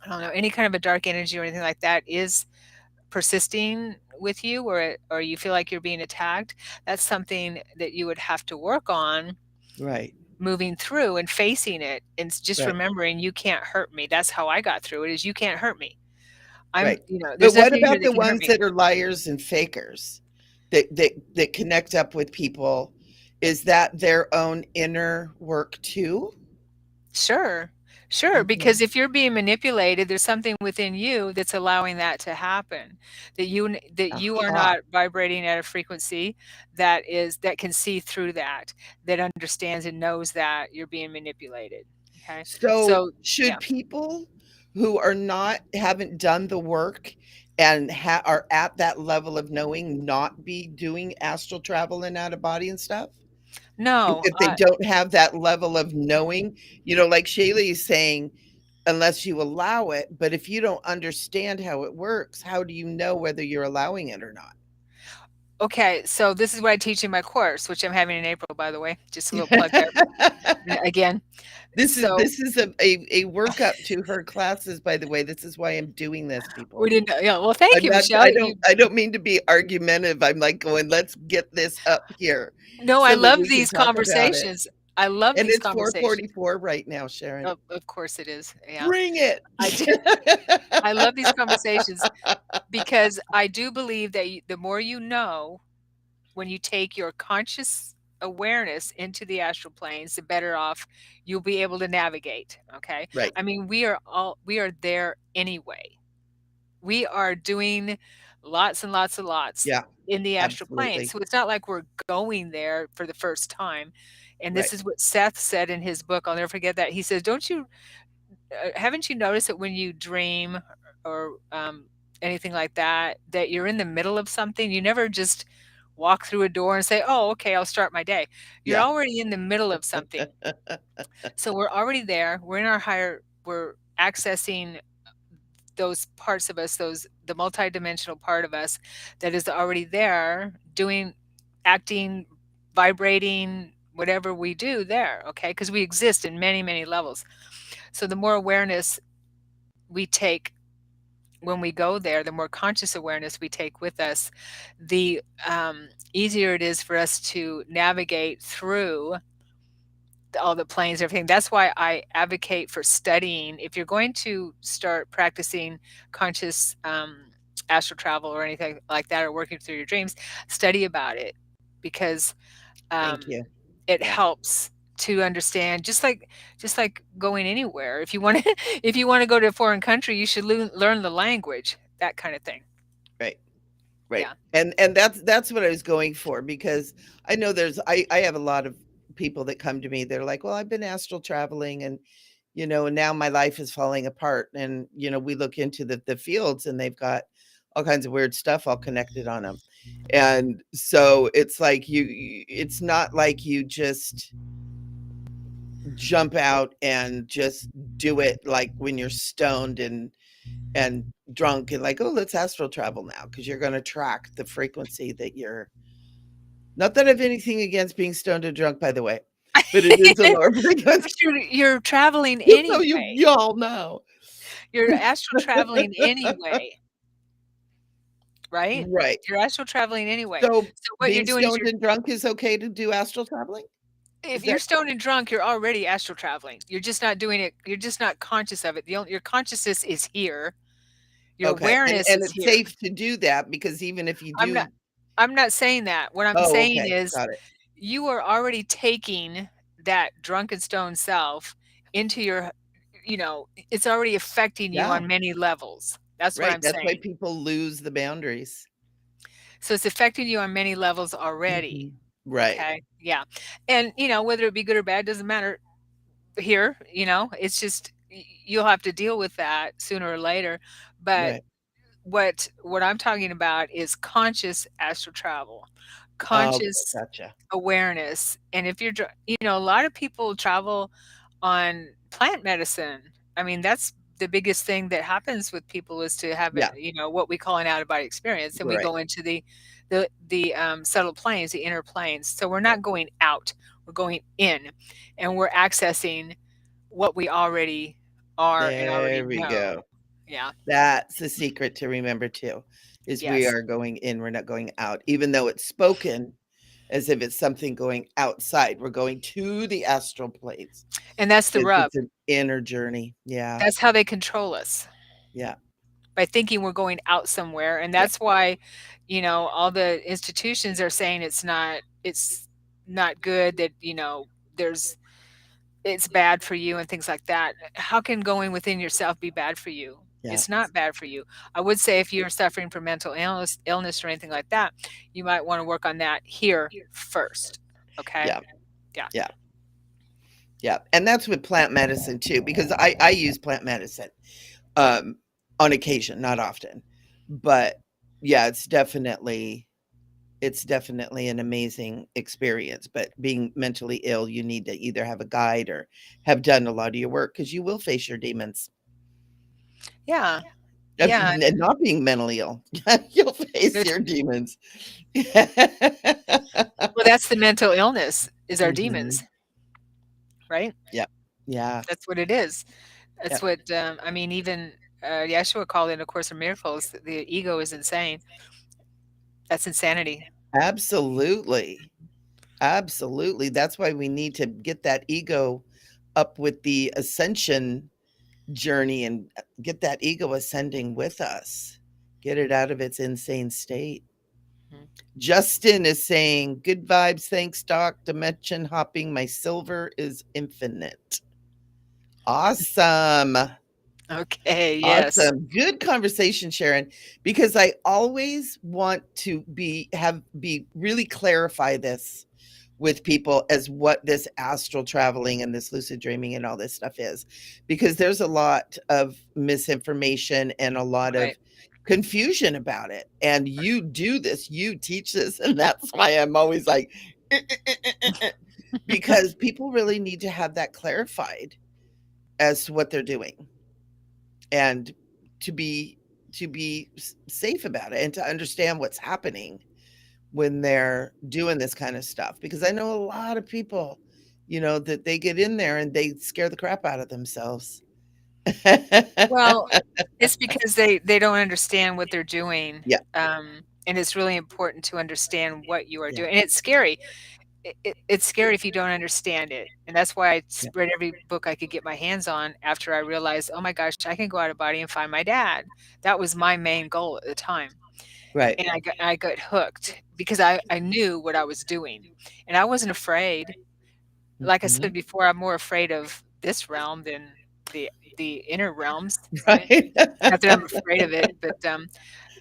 Speaker 2: I don't know, any kind of a dark energy or anything like that is persisting with you, or you feel like you're being attacked, that's something that you would have to work on
Speaker 1: right,
Speaker 2: moving through and facing it, and just
Speaker 1: right,
Speaker 2: remembering you can't hurt me. That's how I got through it, is you can't hurt me. I'm,
Speaker 1: right. But
Speaker 2: there's
Speaker 1: what
Speaker 2: nothing here
Speaker 1: about
Speaker 2: that
Speaker 1: the
Speaker 2: can hurt
Speaker 1: ones
Speaker 2: me.
Speaker 1: that are liars and fakers that connect up with people? Is that their own inner work too?
Speaker 2: Sure. Sure,
Speaker 1: Okay.
Speaker 2: because if you're being manipulated, there's something within you that's allowing that to happen. That you are
Speaker 1: Aha.
Speaker 2: not vibrating at a frequency that can see through that, that understands and knows that you're being manipulated. Okay?
Speaker 1: So,
Speaker 2: So,
Speaker 1: should
Speaker 2: yeah.
Speaker 1: people who are not haven't done the work and are at that level of knowing not be doing astral travel and out of body and stuff?
Speaker 2: No,
Speaker 1: If they don't have that level of knowing, like Shaylee is saying, unless you allow it, but if you don't understand how it works, how do you know whether you're allowing it or
Speaker 2: okay, so this is what I teach in my course, which I'm having in April, by the way. Just a little plug there
Speaker 1: not?
Speaker 2: again.
Speaker 1: This is
Speaker 2: So,
Speaker 1: this is a workup to her classes, by the way. This is why I'm doing this,
Speaker 2: we
Speaker 1: people.
Speaker 2: didn't yeah, well, thank
Speaker 1: I'm
Speaker 2: you,
Speaker 1: not
Speaker 2: Michelle.
Speaker 1: I don't mean to be argumentative. I'm like going, "Let's get this up here
Speaker 2: No, I
Speaker 1: so that
Speaker 2: love
Speaker 1: we can
Speaker 2: these
Speaker 1: talk about it."
Speaker 2: conversations. I love
Speaker 1: And
Speaker 2: these
Speaker 1: it's
Speaker 2: conversations.
Speaker 1: 4:44 right now, Sharon.
Speaker 2: Of course it is. Yeah.
Speaker 1: Bring it.
Speaker 2: I do. I love these conversations because I do believe that the more you know, when you take your conscious awareness into the astral planes, the better off you'll be able to navigate. Okay.
Speaker 1: Right.
Speaker 2: I mean, we are there anyway. We are doing lots and lots and lots
Speaker 1: Yeah,
Speaker 2: in the astral plane.
Speaker 1: absolutely.
Speaker 2: So it's not like we're going there for the first time. And this
Speaker 1: Right.
Speaker 2: is what Seth said in his book. I'll never forget that. He says, "Don't you haven't you noticed that when you dream or anything like that, that you're in the middle of something? You never just walk through a door and say, 'Oh, okay, I'll start my day.' You're
Speaker 1: Yeah.
Speaker 2: already in the middle of something. So we're already there. We're accessing those parts of us, the multidimensional part of us that is already there, doing, acting, vibrating, whatever we do there, okay? Because we exist in many, many levels. So the more awareness we take when we go there, the more conscious awareness we take with us, the easier it is for us to navigate through all the planes, everything. That's why I advocate for studying. If you're going to start practicing conscious astral travel or anything like that, or working through your dreams, study about it, because
Speaker 1: Thank
Speaker 2: um,
Speaker 1: you.
Speaker 2: it
Speaker 1: Yeah,
Speaker 2: helps to understand. Just like going anywhere. If you want to, if you want to go to a foreign country, you should learn the language. That kind of thing.
Speaker 1: right. Right.
Speaker 2: Yeah.
Speaker 1: And that's what I was going for because I know I have a lot of people that come to me. They're like, "Well, I've been astral traveling and now my life is falling apart." And we look into the fields and they've got all kinds of weird stuff all connected on them. And so it's like it's not like you just jump out and just do it like when you're stoned and drunk and like, "Oh, let's astral travel now," because you're going to track the frequency that you're not that I have anything against being stoned and drunk, by the way, but it is a lower frequency.
Speaker 2: But you're traveling
Speaker 1: Just so you
Speaker 2: anyway.
Speaker 1: y'all know.
Speaker 2: You're astral traveling anyway. right?
Speaker 1: Right.
Speaker 2: You're astral traveling anyway.
Speaker 1: So,
Speaker 2: So what you're
Speaker 1: being
Speaker 2: doing is
Speaker 1: stoned and drunk is okay to do astral traveling? Is
Speaker 2: if you're
Speaker 1: that
Speaker 2: stoned and drunk, you're already astral traveling. You're just not doing it. You're just not conscious of it. Your consciousness is here. Your
Speaker 1: okay,
Speaker 2: awareness
Speaker 1: and
Speaker 2: is
Speaker 1: it's
Speaker 2: here.
Speaker 1: safe to do that because even if you
Speaker 2: I'm not
Speaker 1: do
Speaker 2: I'm not saying that. What I'm
Speaker 1: oh,
Speaker 2: saying
Speaker 1: okay,
Speaker 2: is
Speaker 1: got it.
Speaker 2: you are already taking that drunken stone self into your it's already affecting you
Speaker 1: Yeah,
Speaker 2: on many levels. That's what
Speaker 1: right,
Speaker 2: I'm
Speaker 1: that's why
Speaker 2: saying.
Speaker 1: people lose the boundaries.
Speaker 2: So it's affecting you on many levels already.
Speaker 1: Mhm. Right,
Speaker 2: Okay. Yeah. And whether it be good or bad doesn't matter here, it's just you'll have to deal with that sooner or later. But
Speaker 1: right.
Speaker 2: what I'm talking about is conscious astral travel,
Speaker 1: Okay,
Speaker 2: conscious
Speaker 1: gotcha.
Speaker 2: awareness. And if you're, a lot of people travel on plant medicine. I mean, that's the biggest thing that happens with people is to have
Speaker 1: Yeah,
Speaker 2: what we call an out of body experience, and we
Speaker 1: right,
Speaker 2: go into the subtle planes, the inner planes. So we're
Speaker 1: right.
Speaker 2: not going out; we're going in, and we're accessing what we already are and already
Speaker 1: There we
Speaker 2: know.
Speaker 1: go.
Speaker 2: Yeah.
Speaker 1: That's the secret to remember too, is we
Speaker 2: Yes.
Speaker 1: are going in, we're not going out, even though it's spoken as if it's something going outside. We're going to the astral planes.
Speaker 2: And that's the rub.
Speaker 1: It's an inner journey. Yeah,
Speaker 2: That's how they control us,
Speaker 1: yeah,
Speaker 2: by thinking we're going out somewhere. And
Speaker 1: yeah,
Speaker 2: that's why, all the institutions are saying it's not good that, there's it's bad for you and things like that. How can going within yourself be bad for you?
Speaker 1: yeah,
Speaker 2: It's not bad for you. I would say if you're suffering from mental illness or anything like that, you might want to work on that here first. Okay?
Speaker 1: yeah,
Speaker 2: Yeah.
Speaker 1: yeah, yeah, and that's with plant medicine too, because I use plant medicine, um, on occasion, not often, but yeah, it's definitely an amazing experience, but being mentally ill, you need to either have a guide or have done a lot of your work because you will face your demons.
Speaker 2: Yeah. Yeah.
Speaker 1: And not being mentally ill, you'll face
Speaker 2: There's
Speaker 1: your demons.
Speaker 2: well, that's the mental illness is our demons,
Speaker 1: Mhm.
Speaker 2: right?
Speaker 1: Yep. Yeah.
Speaker 2: That's what it is. That's
Speaker 1: Yep.
Speaker 2: what, I mean, even, Yeshua called in A Course in Miracles, the ego is insane. That's insanity.
Speaker 1: Absolutely. Absolutely. That's why we need to get that ego up with the ascension journey and get that ego ascending with us. Get it out of its insane state.
Speaker 2: Mhm.
Speaker 1: Justin is saying, good vibes. Thanks, Doc. Dimension hopping. My silver is infinite. Awesome.
Speaker 2: Okay, yes.
Speaker 1: Awesome. Good conversation, Sharon, because I always want to be really clarify this with people as what this astral traveling and this lucid dreaming and all this stuff is, because there's a lot of misinformation and a lot
Speaker 2: Right.
Speaker 1: of confusion about it. And you do this, you teach this, and that's why I'm always like, "Eh, eh, eh, eh, eh, eh," because people really need to have that clarified as to what they're doing and to be safe about it and to understand what's happening when they're doing this kind of stuff, because I know a lot of people, that they get in there and they scare the crap out of themselves.
Speaker 2: Well, it's because they don't understand what they're doing,
Speaker 1: Yeah,
Speaker 2: and it's really important to understand what you are
Speaker 1: yeah,
Speaker 2: doing, and it's scary. It's scary if you don't understand it, and that's why I
Speaker 1: yeah,
Speaker 2: read every book I could get my hands on after I realized, "Oh my gosh, I can go out of body and find my dad." That was my main goal at the time.
Speaker 1: right.
Speaker 2: And I got hooked because I knew what I was doing, and I wasn't afraid. Like I
Speaker 1: Mhm.
Speaker 2: said before, I'm more afraid of this realm than the inner realms.
Speaker 1: Right.
Speaker 2: Not that I'm afraid of it, but,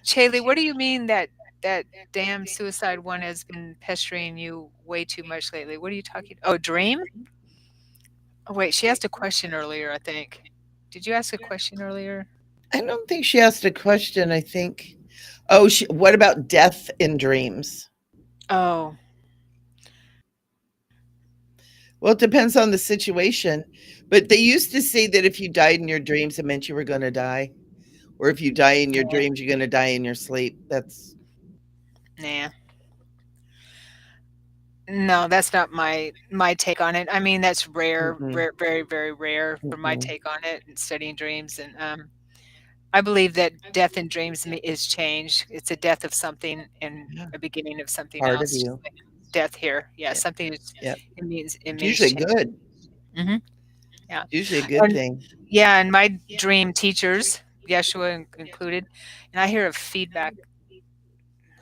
Speaker 2: Shaylee, what do you mean that that damn suicide one has been pestering you way too much lately? What are you talking Oh, dream? Oh, wait, she asked a question earlier, I think. Did you ask a question earlier?
Speaker 1: I don't think she asked a question, I think. Oh, what about death in dreams?
Speaker 2: Oh,
Speaker 1: Well, it depends on the situation, but they used to say that if you died in your dreams, it meant you were gonna die, or if you die in your
Speaker 2: yeah,
Speaker 1: dreams, you're gonna die in your sleep. That's
Speaker 2: nah. No, that's not my take on it. I mean,
Speaker 1: mm-mm,
Speaker 2: very, very rare for my
Speaker 1: mm-mm.
Speaker 2: take on it and studying dreams and, I believe that death in dreams is change. It's a death of something and
Speaker 1: Yeah.
Speaker 2: a beginning of something
Speaker 1: Part of
Speaker 2: else. Just
Speaker 1: you.
Speaker 2: like death here. Yeah,
Speaker 1: Yeah.
Speaker 2: something is
Speaker 1: Yeah.
Speaker 2: it
Speaker 1: It's
Speaker 2: means
Speaker 1: usually
Speaker 2: change.
Speaker 1: good.
Speaker 2: Hmm. Yeah.
Speaker 1: It's usually a good
Speaker 2: And
Speaker 1: thing.
Speaker 2: yeah, and my dream teachers, Yeshua included, and I hear a feedback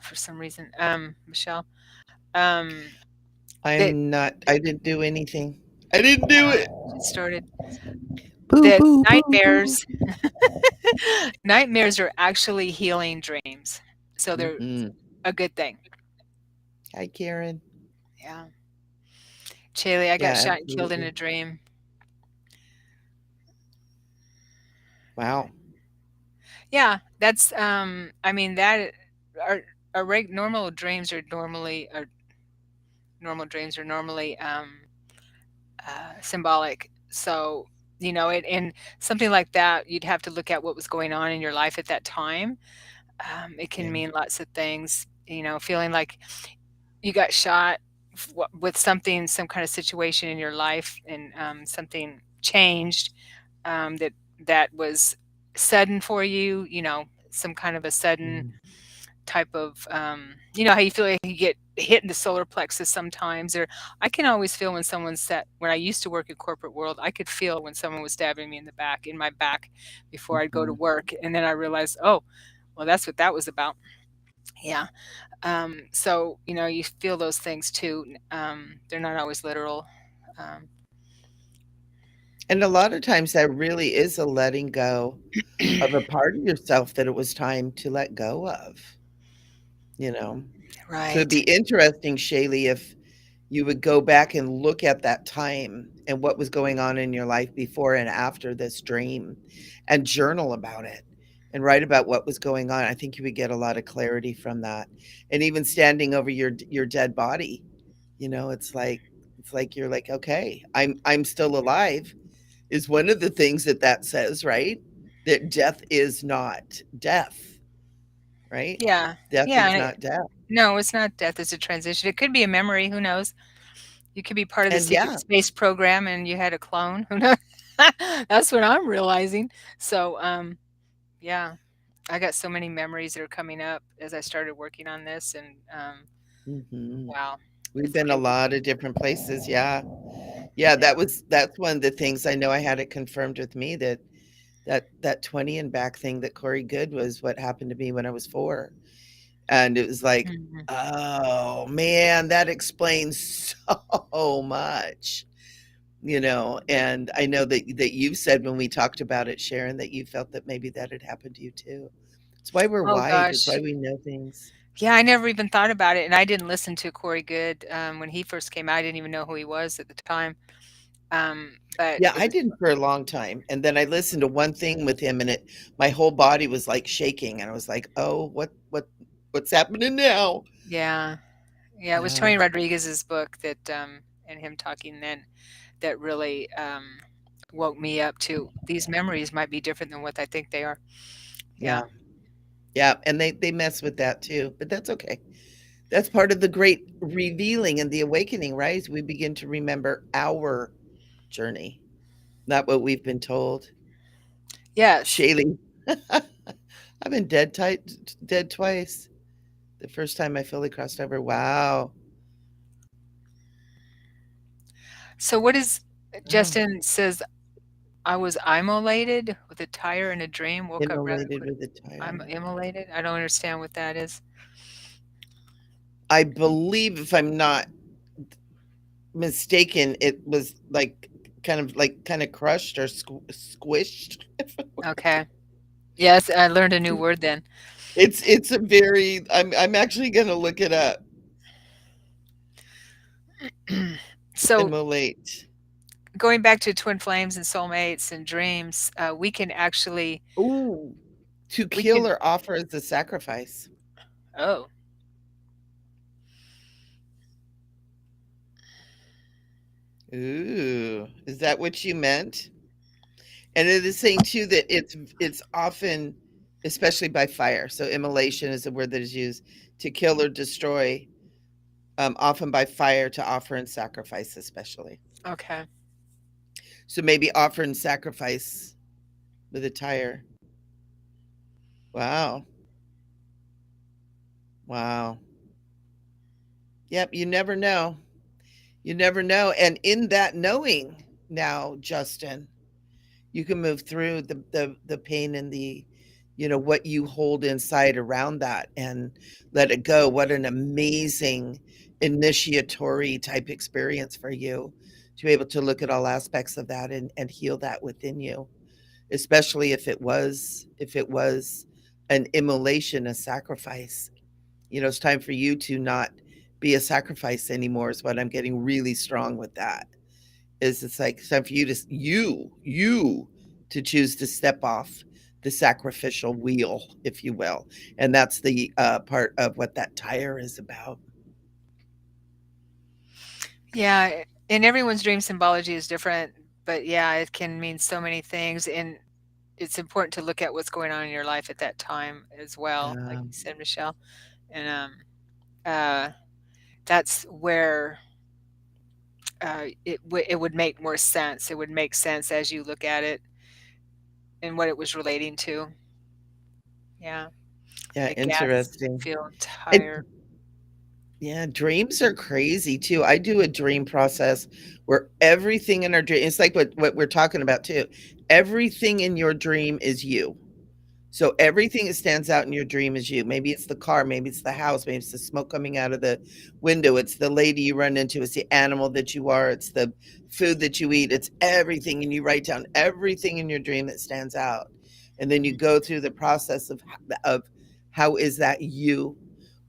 Speaker 2: for some reason. Michelle, um, that
Speaker 1: I didn't do anything. I didn't do it.
Speaker 2: she started
Speaker 1: Boo,
Speaker 2: that
Speaker 1: boo, boo, boo.
Speaker 2: nightmares nightmares are actually healing dreams. So they're
Speaker 1: Hmm.
Speaker 2: a good thing.
Speaker 1: Hi, Karen.
Speaker 2: Yeah. Chaley, I got
Speaker 1: Yeah,
Speaker 2: shot and killed in
Speaker 1: absolutely.
Speaker 2: a dream.
Speaker 1: Wow.
Speaker 2: Yeah, that's I mean that our normal dreams are normally normal dreams are normally symbolic. So, it and something like that, you'd have to look at what was going on in your life at that time. It can
Speaker 1: Yeah.
Speaker 2: mean lots of things, feeling like you got shot with something, some kind of situation in your life, and something changed that was sudden for you. Some kind of a sudden
Speaker 1: Mm.
Speaker 2: type of how you feel like you get hit in the solar plexus sometimes, or I can always feel when someone's set when I used to work in corporate world, I could feel when someone was stabbing me in my back before I'd go to
Speaker 1: Mhm.
Speaker 2: work, and then I realized, oh, well, that's what that was about. Yeah. So you feel those things too. They're not always literal. um,
Speaker 1: And a lot of times that really is a letting go of a part of yourself that it was time to let go of, you know? So it'd be
Speaker 2: right.
Speaker 1: interesting, Shaylee, if you would go back and look at that time and what was going on in your life before and after this dream and journal about it and write about what was going on. I think you would get a lot of clarity from that. And even standing over your dead body, it's like you're like, okay, I'm still alive is one of the things that says, right? That death is not death, right?
Speaker 2: Yeah.
Speaker 1: Death
Speaker 2: Yeah.
Speaker 1: is
Speaker 2: And
Speaker 1: not death.
Speaker 2: no, it's not death. It's a transition. It could be a memory. Who knows? You could be part of the
Speaker 1: And
Speaker 2: secret
Speaker 1: yeah,
Speaker 2: space program and you had a clone. Who knows? That's what I'm realizing. So, yeah, I got so many memories that are coming up as I started working on this, and
Speaker 1: mhm.
Speaker 2: wow,
Speaker 1: We've
Speaker 2: it's
Speaker 1: been a
Speaker 2: getting
Speaker 1: lot of different places, yeah. Yeah,
Speaker 2: yeah.
Speaker 1: that's one of the things I know I had it confirmed with me that 20 and back thing that Corey Good was what happened to me when I was 4. And it was like,
Speaker 2: Mhm.
Speaker 1: "Oh, man, that explains so much." And I know that you said when we talked about it, Sharon, that you felt that maybe that had happened to you too. It's why we're
Speaker 2: Oh
Speaker 1: wise, it's why
Speaker 2: gosh.
Speaker 1: we know things.
Speaker 2: Yeah, I never even thought about it, and I didn't listen to Corey Good when he first came out. I didn't even know who he was at the time. But
Speaker 1: Yeah,
Speaker 2: it
Speaker 1: I
Speaker 2: was
Speaker 1: didn't for a long time, and then I listened to one thing with him, and it my whole body was, like, shaking, and I was like, "Oh, what's happening now?"
Speaker 2: yeah, yeah. It was
Speaker 1: Yeah,
Speaker 2: Tony Rodriguez's book that and him talking then that really woke me up to these memories might be different than what I think they are.
Speaker 1: yeah,
Speaker 2: Yeah.
Speaker 1: yeah, and they mess with that too, but that's okay. That's part of the great revealing and the awakening, right? We begin to remember our journey, not what we've been told.
Speaker 2: Yes.
Speaker 1: Shaylee, I've been dead twice. The first time I fully crossed over, wow.
Speaker 2: So what is
Speaker 1: Wow,
Speaker 2: Justin says I was immolated with a tire in a dream, woke up rather
Speaker 1: immolated
Speaker 2: quick.
Speaker 1: with a
Speaker 2: I'm
Speaker 1: tire.
Speaker 2: immolated? I don't understand what that is.
Speaker 1: I believe if I'm not mistaken, it was like kind of crushed or squished.
Speaker 2: Okay. Yes, I learned a new word then.
Speaker 1: It's a very I'm actually gonna look it up.
Speaker 2: So
Speaker 1: Immolate.
Speaker 2: going back to twin flames and soulmates and dreams, we can actually
Speaker 1: Ooh, to
Speaker 2: we
Speaker 1: kill
Speaker 2: can
Speaker 1: or offer as a sacrifice.
Speaker 2: oh,
Speaker 1: Ooh, is that what you meant? And it is saying too that it's often, especially by fire. So immolation is a word that is used to kill or destroy, often by fire to offer and sacrifice, especially.
Speaker 2: okay.
Speaker 1: So maybe offer and sacrifice with a tire. Wow. Wow. Yep, you never know. You never know. And in that knowing now, Justin, you can move through the pain and the what you hold inside around that and let it go. What an amazing initiatory type experience for you to be able to look at all aspects of that and heal that within you, especially if it was an immolation, a sacrifice. It's time for you to not be a sacrifice anymore is what I'm getting really strong with that. Is it's like it's time for you to choose to step off the sacrificial wheel, if you will. And that's the part of what that tire is about.
Speaker 2: Yeah, and everyone's dream symbology is different, but yeah, it can mean so many things, and it's important to look at what's going on in your life at that time as well, like you
Speaker 1: Um,
Speaker 2: said, Michelle. And uh, that's where it would make more sense. It would make sense as you look at it and what it was relating to. Yeah,
Speaker 1: yeah,
Speaker 2: the gas
Speaker 1: interesting.
Speaker 2: feel
Speaker 1: And
Speaker 2: tire.
Speaker 1: yeah, dreams are crazy too. I do a dream process where everything in our dream, it's like what we're talking about too. Everything in your dream is you. So everything that stands out in your dream is you. Maybe it's the car, maybe it's the house, maybe it's the smoke coming out of the window, it's the lady you run into, it's the animal that you are, it's the food that you eat, it's everything. And you write down everything in your dream that stands out. And then you go through the process of how is that you?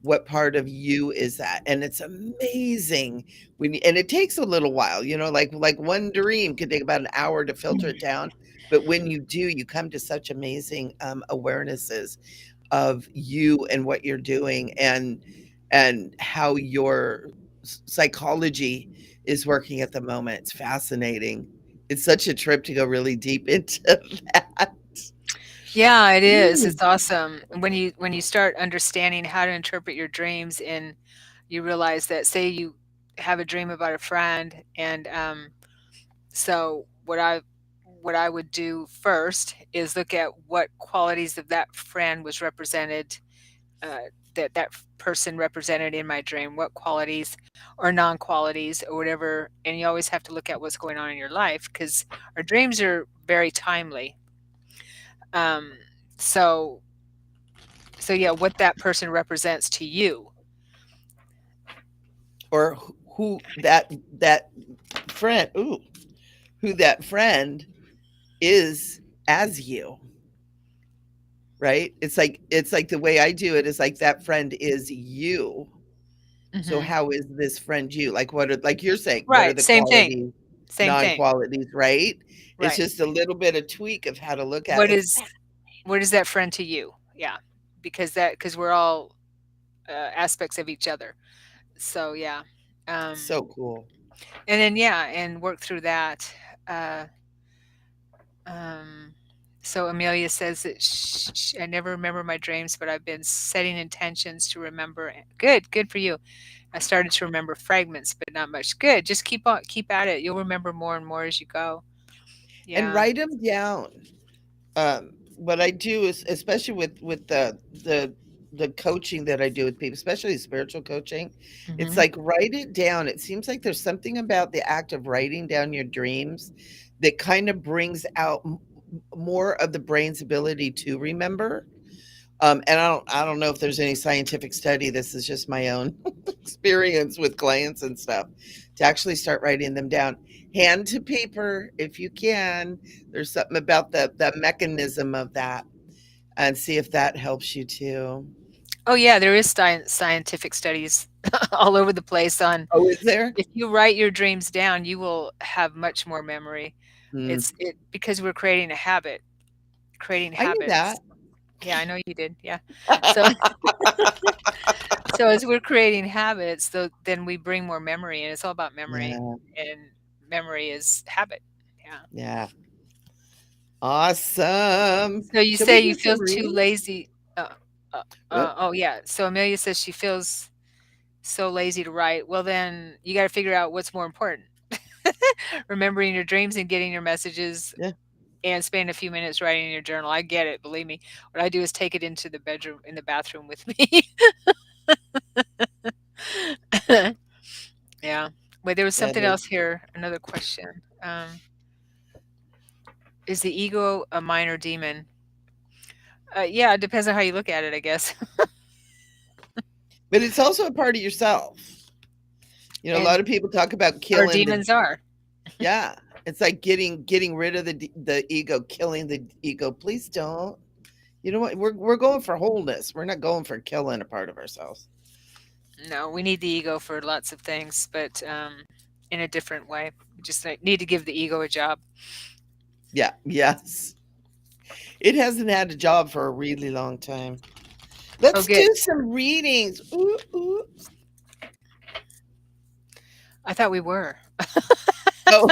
Speaker 1: What part of you is that? And it's amazing and it takes a little while, like one dream could take about an hour to filter it down, but when you do, you come to such amazing awarenesses of you and what you're doing and how your psychology is working at the moment. It's fascinating. It's such a trip to go really deep into that.
Speaker 2: Yeah, it is.
Speaker 1: Ooh.
Speaker 2: It's awesome. When you start understanding how to interpret your dreams and you realize that say you have a dream about a friend and so what I would do first is look at what qualities of that friend was represented that person represented in my dream, what qualities or non-qualities or whatever, and you always have to look at what's going on in your life because our dreams are very timely. Um, so so yeah, what that person represents to you.
Speaker 1: Or who that friend ooh, who that friend is as you, right? It's like the way I do it is like that friend is you. So
Speaker 2: Mhm.
Speaker 1: how is this friend you? Like what are like you're saying, what are
Speaker 2: Right,
Speaker 1: the
Speaker 2: same thing.
Speaker 1: qualities,
Speaker 2: Same thing.
Speaker 1: non-qualities, right? It's
Speaker 2: Right.
Speaker 1: just a little bit of tweak of how to look at
Speaker 2: What
Speaker 1: it. It's
Speaker 2: is what is that friend to you? Yeah, because we're all aspects of each other. So yeah, um,
Speaker 1: so cool.
Speaker 2: and then yeah, and work through that. Uh, um, so Amelia says that I never remember my dreams, but I've been setting intentions to remember. Good, good for you. I started to remember fragments, but not much. Good. Just keep on, keep at it. You'll remember more and more as you go.
Speaker 1: And
Speaker 2: Yeah.
Speaker 1: write them down. What I do is, especially with the coaching that I do with people, especially spiritual coaching, it's
Speaker 2: Hmm.
Speaker 1: like write it down. It seems like there's something about the act of writing down your dreams that kind of brings out more of the brain's ability to remember. And I don't know if there's any scientific study. This is just my own experience with clients and stuff. To actually start writing them down, hand to paper if you can. There's something about the mechanism of that, and see if that helps you too.
Speaker 2: Oh yeah, there is scientific studies all over the place on
Speaker 1: Oh, is there?
Speaker 2: if you write your dreams down, you will have much more memory.
Speaker 1: Hmm.
Speaker 2: It because we're creating a habit, creating
Speaker 1: I knew that.
Speaker 2: habits. Yeah, I know you did. Yeah. So so as we're creating habits, then we bring more memory, and it's all about memory,
Speaker 1: Yeah,
Speaker 2: and memory is habit. Yeah.
Speaker 1: yeah. Awesome.
Speaker 2: So you
Speaker 1: Shall we
Speaker 2: say you
Speaker 1: do
Speaker 2: feel
Speaker 1: some
Speaker 2: too
Speaker 1: reading?
Speaker 2: lazy. Uh,
Speaker 1: Oh,
Speaker 2: oh yeah. So Amelia says she feels so lazy to write. Well, then you got to figure out what's more important: remembering your dreams and getting your messages,
Speaker 1: yeah.
Speaker 2: and spend a few minutes writing in your journal. I get it, believe me. What I do is take it into the bedroom in the bathroom with me. Yeah. Wait, there was
Speaker 1: That
Speaker 2: something
Speaker 1: is.
Speaker 2: else here, another question. Is the ego a minor demon? Yeah, it depends on how you look at it, I guess.
Speaker 1: But it's also a part of yourself. You know, a
Speaker 2: And
Speaker 1: lot of people talk about
Speaker 2: our
Speaker 1: killing the.
Speaker 2: demons are.
Speaker 1: Yeah, it's like getting rid of the ego, killing the ego. Please don't. You know what? We're going for wholeness. We're not going for killing a part of ourselves.
Speaker 2: No, we need the ego for lots of things, but in a different way. We just need to give the ego a job.
Speaker 1: Yeah, yes. It hasn't had a job for a really long time.
Speaker 2: Oh,
Speaker 1: Let's
Speaker 2: good.
Speaker 1: do some readings. Ooh, ooh.
Speaker 2: I thought we were.
Speaker 1: Oh,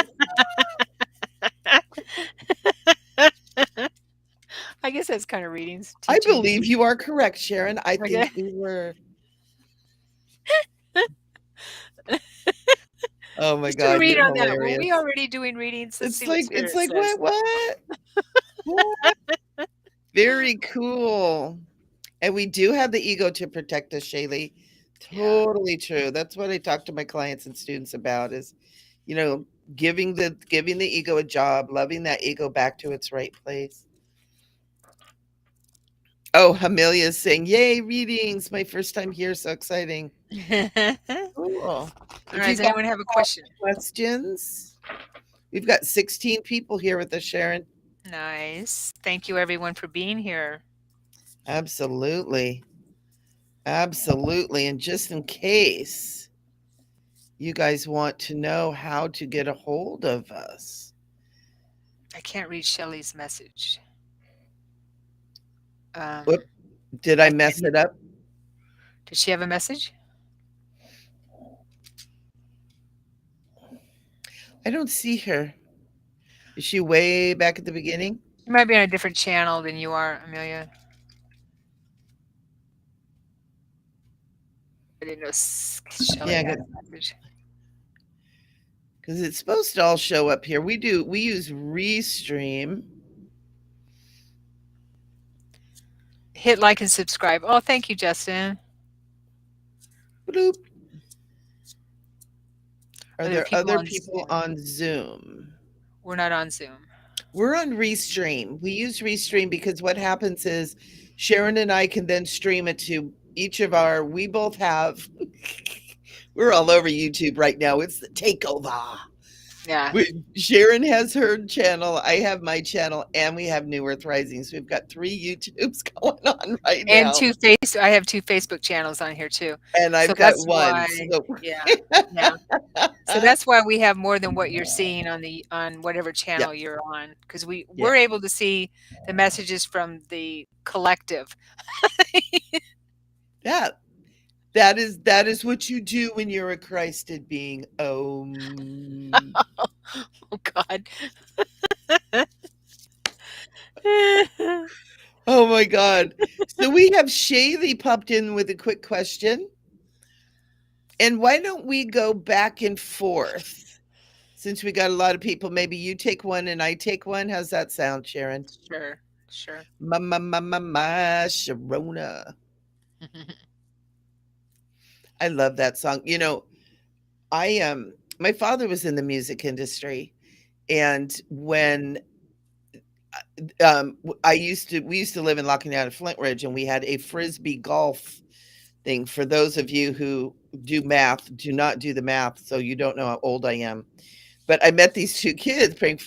Speaker 2: I guess that's kind of readings,
Speaker 1: I
Speaker 2: teaching.
Speaker 1: believe you are correct, Sharon. I think
Speaker 2: Okay.
Speaker 1: we were. Oh my
Speaker 2: Let's do a
Speaker 1: God,
Speaker 2: read
Speaker 1: you're
Speaker 2: on that. Were we
Speaker 1: hilarious.
Speaker 2: already doing readings? Let's
Speaker 1: It's
Speaker 2: see what
Speaker 1: like it's
Speaker 2: Spirit
Speaker 1: like
Speaker 2: says.
Speaker 1: what? What? Very cool. And we do have the ego to protect us, Shaylee.
Speaker 2: Yeah.
Speaker 1: Totally true. That's what I talk to my clients and students about is, you know, giving the ego a job, loving that ego back to its right place. Oh, Amelia's saying, "Yay, readings! My first time here, so exciting."
Speaker 2: All
Speaker 1: Cool.
Speaker 2: right.
Speaker 1: If you
Speaker 2: Does
Speaker 1: guys
Speaker 2: anyone have a
Speaker 1: have
Speaker 2: question?
Speaker 1: questions, we've got 16 people here with us, Sharon.
Speaker 2: Nice. Thank you, everyone, for being here.
Speaker 1: Absolutely. Absolutely. And just in case you guys want to know how to get a hold of us,
Speaker 2: I can't read Shelley's message.
Speaker 1: whoop,
Speaker 2: Um,
Speaker 1: did I
Speaker 2: I can't
Speaker 1: mess it
Speaker 2: either.
Speaker 1: up?
Speaker 2: Does she have a message?
Speaker 1: I don't see her. Is she way back at the beginning?
Speaker 2: She might be on a different channel than you are, Amelia. I didn't know Shelley
Speaker 1: Yeah,
Speaker 2: had a message.
Speaker 1: because it's supposed to all show up here. We use Restream.
Speaker 2: Hit like and subscribe. Oh, thank you, Justin.
Speaker 1: Bloop. Are
Speaker 2: Are there
Speaker 1: there
Speaker 2: people
Speaker 1: other
Speaker 2: on
Speaker 1: people
Speaker 2: Zoom?
Speaker 1: on Zoom?
Speaker 2: We're not on Zoom.
Speaker 1: We're on Restream. We use Restream because what happens is Sharon and I can then stream it to each of our, we both have, we're all over YouTube right now. It's the takeover.
Speaker 2: Yeah.
Speaker 1: Sharon has her channel, I have my channel, and we have New Earth Rising. So we've got 3 YouTubes going on right
Speaker 2: And
Speaker 1: now,
Speaker 2: I have 2 Facebook channels on here too.
Speaker 1: and
Speaker 2: So
Speaker 1: I've got
Speaker 2: that's
Speaker 1: one.
Speaker 2: why
Speaker 1: So
Speaker 2: yeah, yeah. So that's why we have more than what you're seeing on whatever
Speaker 1: yeah,
Speaker 2: channel you're on, because
Speaker 1: yeah,
Speaker 2: we're able to see the messages from the collective.
Speaker 1: yeah. That is what you do when you're a Christed being.
Speaker 2: Oh god.
Speaker 1: Oh my God. So we have Shaylee popped in with a quick question. And why don't we go back and forth? Since we got a lot of people, maybe you take one and I take one. How's that sound, Sharon?
Speaker 2: Sure, sure.
Speaker 1: Sharona. I love that song. You know, my father was in the music industry, and when I used to we used to live in Locking Out of Flint Ridge, and we had a frisbee golf thing. For those of you who do math, do not do the math, so you don't know how old I am. But I met these 2 kids playing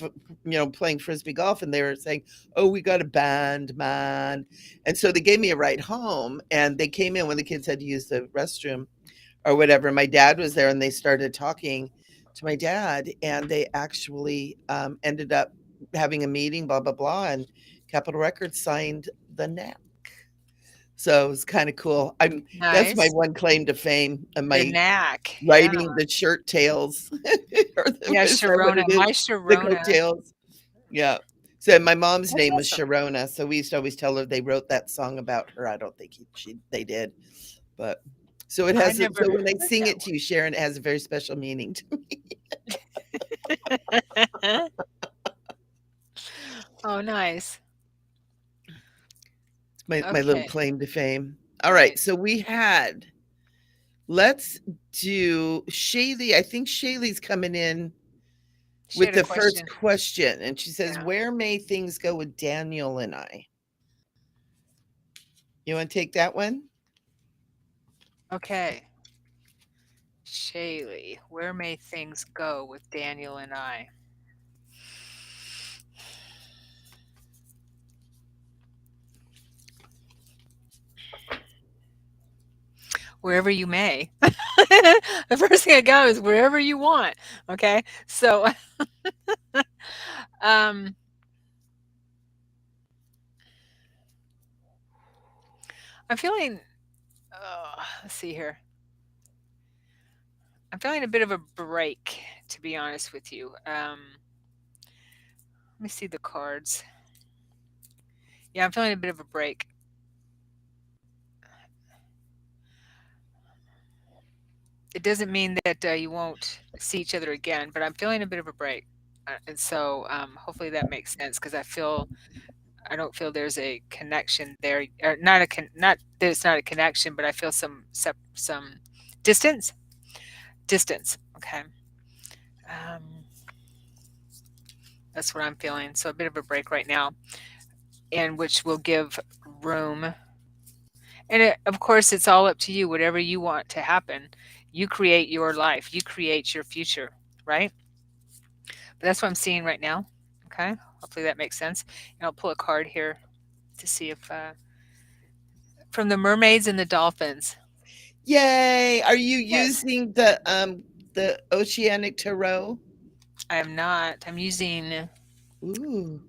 Speaker 1: frisbee golf, and they were saying, "Oh, we got a band, man." And so they gave me a ride home, and they came in when the kids had to use the restroom or whatever. My dad was there, and they started talking to my dad, and they actually ended up having a meeting, blah blah blah, and Capitol Records signed the neck. So it was kind of cool. That's my
Speaker 2: Nice.
Speaker 1: one claim to fame, and
Speaker 2: The
Speaker 1: my
Speaker 2: knack, yeah.
Speaker 1: writing the shirt tails. Or
Speaker 2: Yeah,
Speaker 1: is that what
Speaker 2: Sharona,
Speaker 1: it is?
Speaker 2: my
Speaker 1: The
Speaker 2: Sharona.
Speaker 1: coattails. Yeah. So my mom's
Speaker 2: That's
Speaker 1: name was
Speaker 2: awesome.
Speaker 1: Sharona, so we used to always tell her they wrote that song about her. I don't think they did, but so it
Speaker 2: I
Speaker 1: has.
Speaker 2: never
Speaker 1: So when I
Speaker 2: heard
Speaker 1: sing
Speaker 2: that
Speaker 1: it to you, Sharon, it has a very special meaning to me.
Speaker 2: one. Oh, nice.
Speaker 1: It's my little
Speaker 2: Okay.
Speaker 1: claim to fame. All right,
Speaker 2: Right.
Speaker 1: so we had let's do Shaylee. I think Shaylee's coming in with
Speaker 2: She
Speaker 1: the
Speaker 2: had a
Speaker 1: first
Speaker 2: question.
Speaker 1: question, and she says,
Speaker 2: Yeah.
Speaker 1: "Where may things go with Daniel and I?" You want to take that one?
Speaker 2: Okay. Shaylee, where may things go with Daniel and I? Wherever you may. The first thing I got is wherever you want. Okay. So, um, I'm feeling, let's see here. I'm feeling a bit of a break, to be honest with you. Let me see the cards. Yeah, I'm feeling a bit of a break. It doesn't mean that you won't see each other again, but I'm feeling a bit of a break. And so hopefully that makes sense because I don't feel there's a connection there, or not that it's not a connection, but I feel some distance. Distance. Okay. Um, that's what I'm feeling. So a bit of a break right now, and which will give room. And of course, it's all up to you. Whatever you want to happen, you create your life. You create your future, right? But that's what I'm seeing right now. Okay. Hopefully that makes sense. And I'll pull a card here to see if from the mermaids and the dolphins.
Speaker 1: Yay! Are you
Speaker 2: Yes.
Speaker 1: using the Oceanic Tarot?
Speaker 2: I am not. I'm using
Speaker 1: Ooh.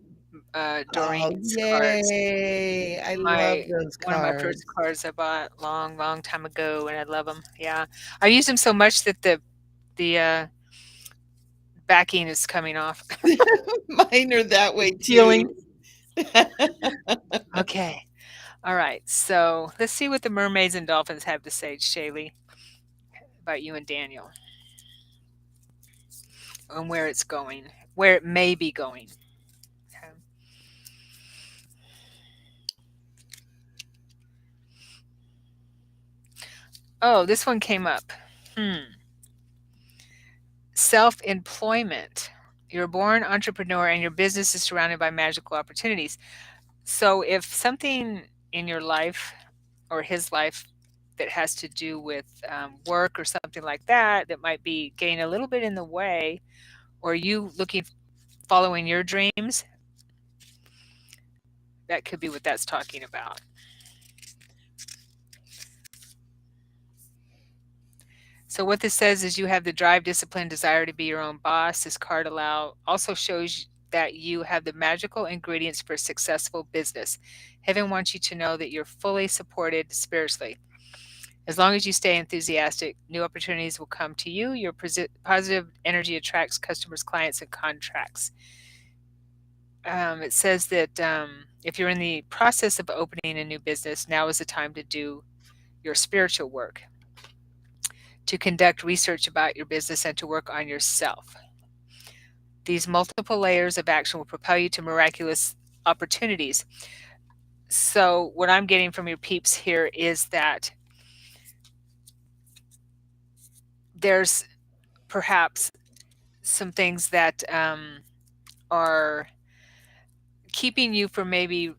Speaker 1: Oh,
Speaker 2: Doreen's cards.
Speaker 1: yay! I love
Speaker 2: My
Speaker 1: those
Speaker 2: one of my first
Speaker 1: cards.
Speaker 2: cards I bought long, long time ago, and I love them. Yeah, I use them so much that the backing is coming off.
Speaker 1: Mine are that way
Speaker 2: It's peeling.
Speaker 1: too.
Speaker 2: Okay. All right. So let's see what the mermaids and dolphins have to say, Shaylee, about you and Daniel, and where it's going, where it may be going. Okay. Oh, this one came up. Hmm. Self employment. You're a born entrepreneur and your business is surrounded by magical opportunities. So, if something in your life or his life that has to do with work or something like that, that might be getting a little bit in the way, or you looking, following your dreams, that could be what that's talking about. So what this says is you have the drive, discipline, desire to be your own boss. This card allow also shows that you have the magical ingredients for successful business. Heaven wants you to know that you're fully supported spiritually. As long as you stay enthusiastic, new opportunities will come to you. Your positive energy attracts customers, clients, and contracts. It says that if you're in the process of opening a new business, now is the time to do your spiritual work, to conduct research about your business, and to work on yourself. These multiple layers of action will propel you to miraculous opportunities. So, what I'm getting from your peeps here is that there's perhaps some things that are keeping you from maybe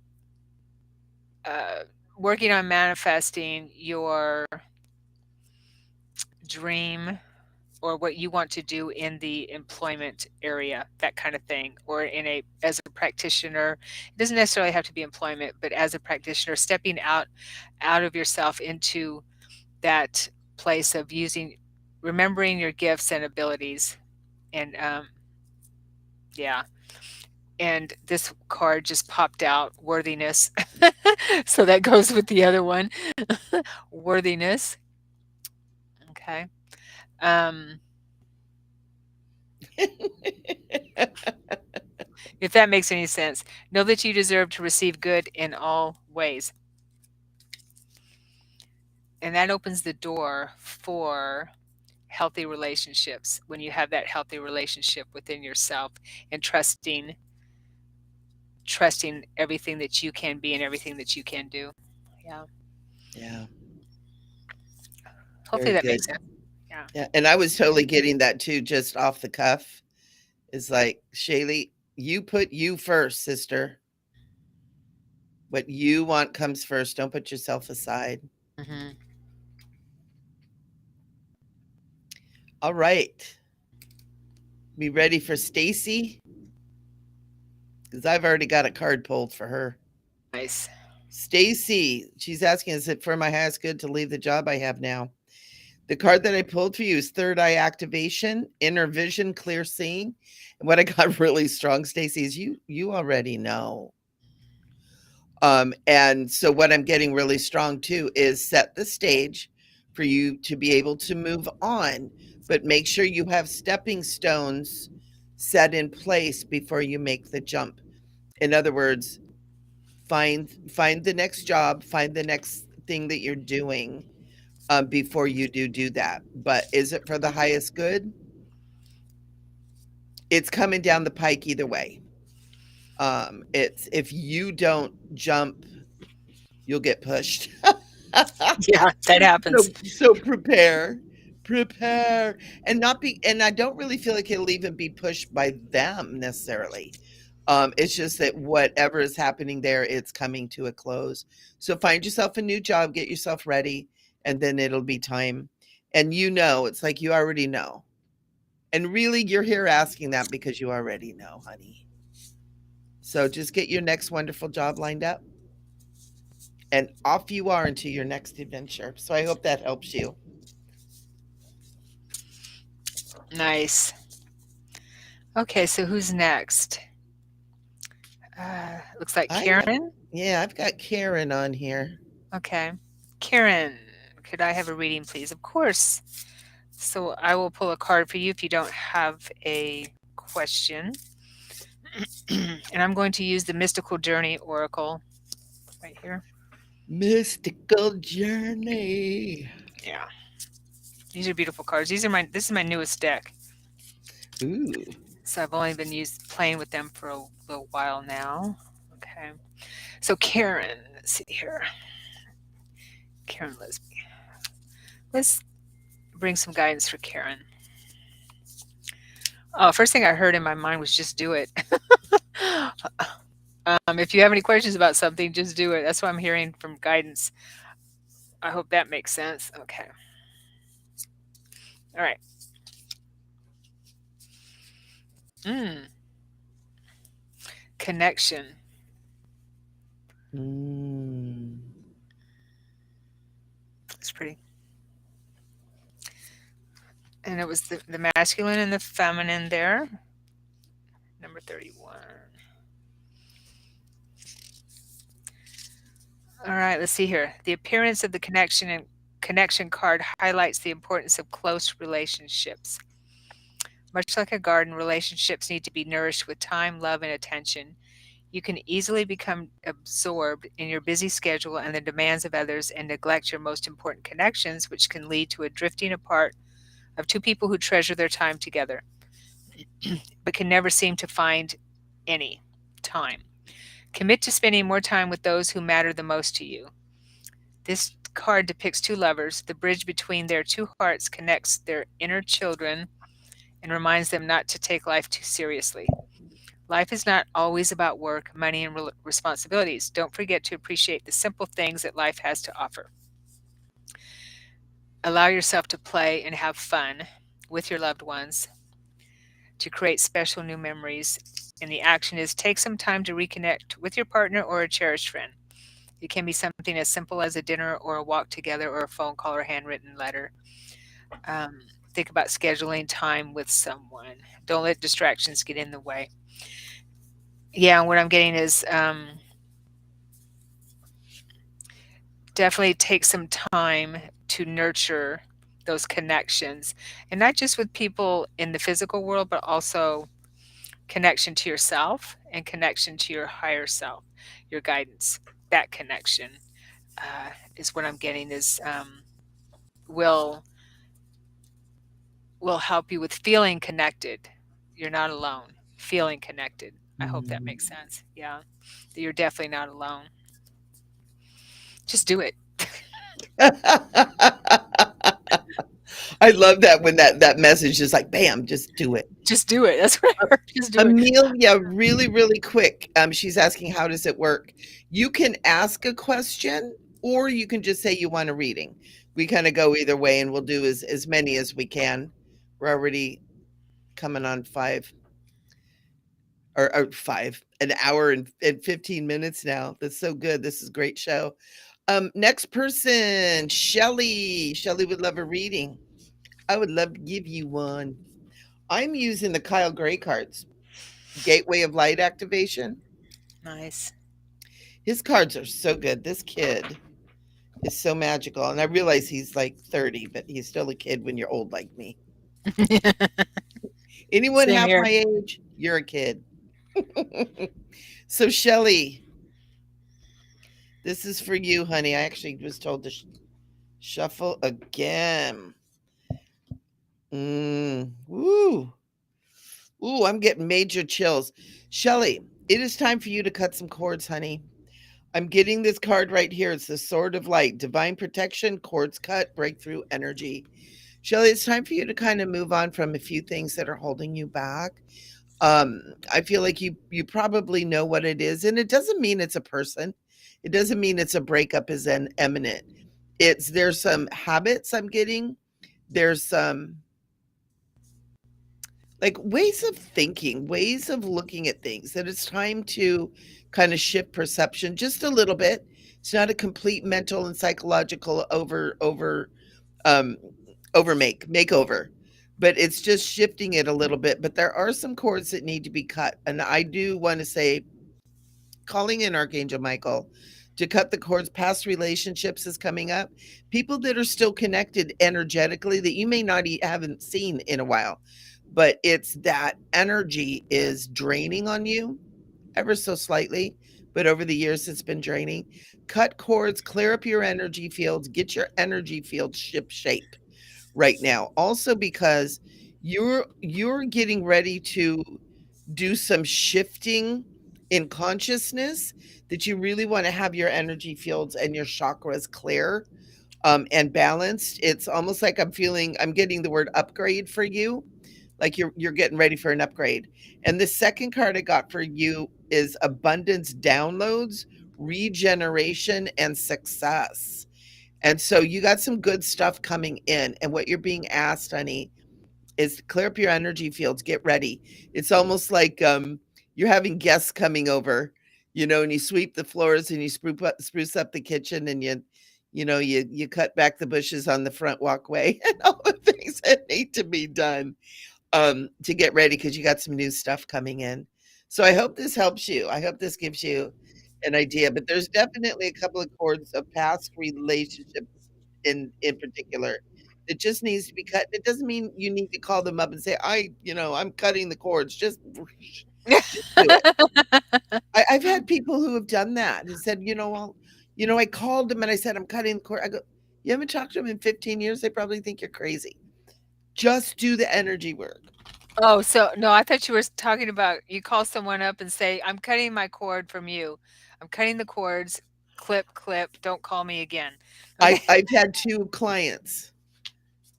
Speaker 2: uh, working on manifesting your dream or what you want to do in the employment area, that kind of thing, or in a as a practitioner. It doesn't necessarily have to be employment, but as a practitioner, stepping out of yourself into that place of using, remembering your gifts and abilities, and yeah. And this card just popped out, worthiness. So that goes with the other one, worthiness. Okay. Um, if that makes any sense, know that you deserve to receive good in all ways. And that opens the door for healthy relationships when you have that healthy relationship within yourself and trusting trusting everything that you can be and everything that you can do. Yeah.
Speaker 1: Yeah. Very
Speaker 2: Hopefully that
Speaker 1: good.
Speaker 2: makes sense. Yeah.
Speaker 1: Yeah. And I was totally getting that too, just off the cuff. It's like, Shaylee, you put you first, sister. What you want comes first. Don't put yourself aside.
Speaker 2: Hmm.
Speaker 1: All right. Be ready for Stacy? Because I've already got a card pulled for her.
Speaker 2: Nice.
Speaker 1: Stacy, she's asking, is it for my highest good to leave the job I have now? The card that I pulled for you is third eye activation, inner vision, clear seeing. And what I got really strong, Stacy, is you already know. And so what I'm getting really strong too is set the stage for you to be able to move on, but make sure you have stepping stones set in place before you make the jump. In other words, find the next job, find the next thing that you're doing before you do that. But is it for the highest good? It's coming down the pike either way. It's if you don't jump, you'll get pushed.
Speaker 2: Yeah, that happens.
Speaker 1: So prepare, and not be. And I don't really feel like it'll even be pushed by them necessarily. It's just that whatever is happening there, it's coming to a close. So find yourself a new job, get yourself ready, and then it'll be time. And it's like you already know. And really, you're here asking that because you already know, honey. So just get your next wonderful job lined up, and off you are into your next adventure. So I hope that helps you.
Speaker 2: Nice. Okay, so who's next? Looks like
Speaker 1: I have,
Speaker 2: Karen.
Speaker 1: yeah, I've got Karen on here.
Speaker 2: Okay. Karen, could I have a reading, please? Of course. So I will pull a card for you if you don't have a question. And I'm going to use the Mystical Journey Oracle right here.
Speaker 1: Mystical journey.
Speaker 2: Yeah. These are beautiful cards. This is my newest deck.
Speaker 1: Ooh.
Speaker 2: So I've only been playing with them for a little while now. Okay. So Karen, let's see here. Karen Lisby. Let's bring some guidance for Karen. Oh, first thing I heard in my mind was just do it. If you have any questions about something, just do it. That's what I'm hearing from guidance. I hope that makes sense. Okay. All right. Mm, connection.
Speaker 1: Mm.
Speaker 2: It's pretty. And it was the masculine and the feminine there. Number 31. All right, let's see here. The appearance of the connection card highlights the importance of close relationships. Much like a garden, relationships need to be nourished with time, love, and attention. You can easily become absorbed in your busy schedule and the demands of others and neglect your most important connections, which can lead to a drifting apart of two people who treasure their time together, but can never seem to find any time. Commit to spending more time with those who matter the most to you. This card depicts two lovers. The bridge between their two hearts connects their inner children and reminds them not to take life too seriously. Life is not always about work, money, and responsibilities. Don't forget to appreciate the simple things that life has to offer. Allow yourself to play and have fun with your loved ones to create special new memories. And the action is take some time to reconnect with your partner or a cherished friend. It can be something as simple as a dinner or a walk together or a phone call or handwritten letter. Um, think about scheduling time with someone. Don't let distractions get in the way. Yeah, what I'm getting is definitely take some time to nurture those connections, and not just with people in the physical world, but also connection to yourself and connection to your higher self, your guidance. That connection is what I'm getting is will will help you with feeling connected. You're not alone. Feeling connected. I hope that makes sense. Yeah. That you're definitely not alone. Just do it.
Speaker 1: I love that when that message is like, bam, just do it.
Speaker 2: Just do it. That's what I heard. Just do it.
Speaker 1: Amelia, really, really quick. She's asking, how does it work? You can ask a question, or you can just say you want a reading. We kind of go either way, and we'll do as many as we can. We're already coming on or 1 hour and 15 minutes now. That's so good. This is a great show. Next person, Shelly. Shelly would love a reading. I would love to give you one. I'm using the Kyle Gray cards, Gateway of Light Activation.
Speaker 2: Nice.
Speaker 1: His cards are so good. This kid is so magical. And I realize he's like 30, but he's still a kid when you're old like me. Anyone
Speaker 2: Same
Speaker 1: half
Speaker 2: here.
Speaker 1: my age, you're a kid. So, Shelly, this is for you, honey. I actually was told to shuffle again. Woo. Ooh, I'm getting major chills. Shelly, it is time for you to cut some cords, honey. I'm getting this card right here. It's the Sword of Light, Divine Protection, Cords Cut, Breakthrough Energy. Shelly, it's time for you to kind of move on from a few things that are holding you back. I feel like you probably know what it is, and it doesn't mean it's a person. It doesn't mean it's a breakup is an imminent. There's some habits I'm getting. There's some like ways of thinking, ways of looking at things that it's time to kind of shift perception just a little bit. It's not a complete mental and psychological um makeover, but it's just shifting it a little bit. But there are some cords that need to be cut, and I do want to say, calling in Archangel Michael to cut the cords. Past relationships is coming up. People that are still connected energetically that you may not haven't seen in a while, but it's that energy is draining on you ever so slightly. But over the years, it's been draining. Cut cords, clear up your energy fields, get your energy field ship shape right now. Also, because you're getting ready to do some shifting in consciousness, that you really want to have your energy fields and your chakras clear and balanced. It's almost like I'm getting the word upgrade for you, like you're getting ready for an upgrade. And the second card I got for you is abundance downloads, regeneration, and success. And so you got some good stuff coming in. And what you're being asked, honey, is to clear up your energy fields, get ready. It's almost like you're having guests coming over, and you sweep the floors and you spruce up the kitchen, and you cut back the bushes on the front walkway and all the things that need to be done to get ready, because you got some new stuff coming in. So I hope this helps you. I hope this gives you an idea. But there's definitely a couple of chords of past relationships in particular that just needs to be cut. It doesn't mean you need to call them up and say, I'm cutting the cords. Just do it. I've had people who have done that and said, well, I called them and I said, I'm cutting the cord. I go, you haven't talked to them in 15 years. They probably think you're crazy. Just do the energy work.
Speaker 2: Oh, so no, I thought you were talking about you call someone up and say, "I'm cutting my cord from you. I'm cutting the cords. Clip, clip. Don't call me again." Okay.
Speaker 1: I've had 2 clients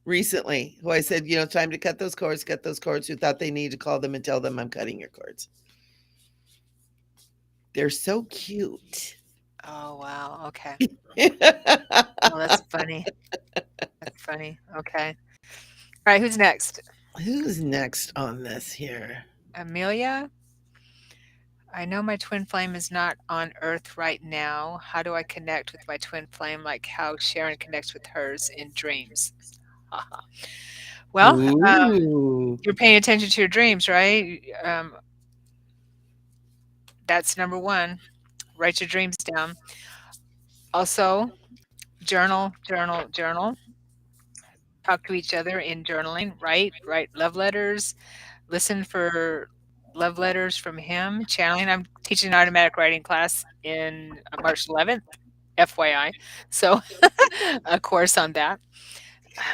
Speaker 1: recently who I said, time to cut those cords, who thought they need to call them and tell them I'm cutting your cords. They're so cute.
Speaker 2: Oh, wow. Okay. Oh, that's funny. That's funny. Okay. All right, who's next?
Speaker 1: Who's next on this here?
Speaker 2: Amelia? I know my twin flame is not on Earth right now. How do I connect with my twin flame like how Sharon connects with hers in dreams? Haha. Well,
Speaker 1: Ooh.
Speaker 2: you're paying attention to your dreams, right? That's number one. Write your dreams down. Also, journal, journal, journal. Talk to each other in journaling. Write love letters. Listen for love letters from him. Channeling. I'm teaching an automatic writing class in March 11th, FYI. So, a course on that.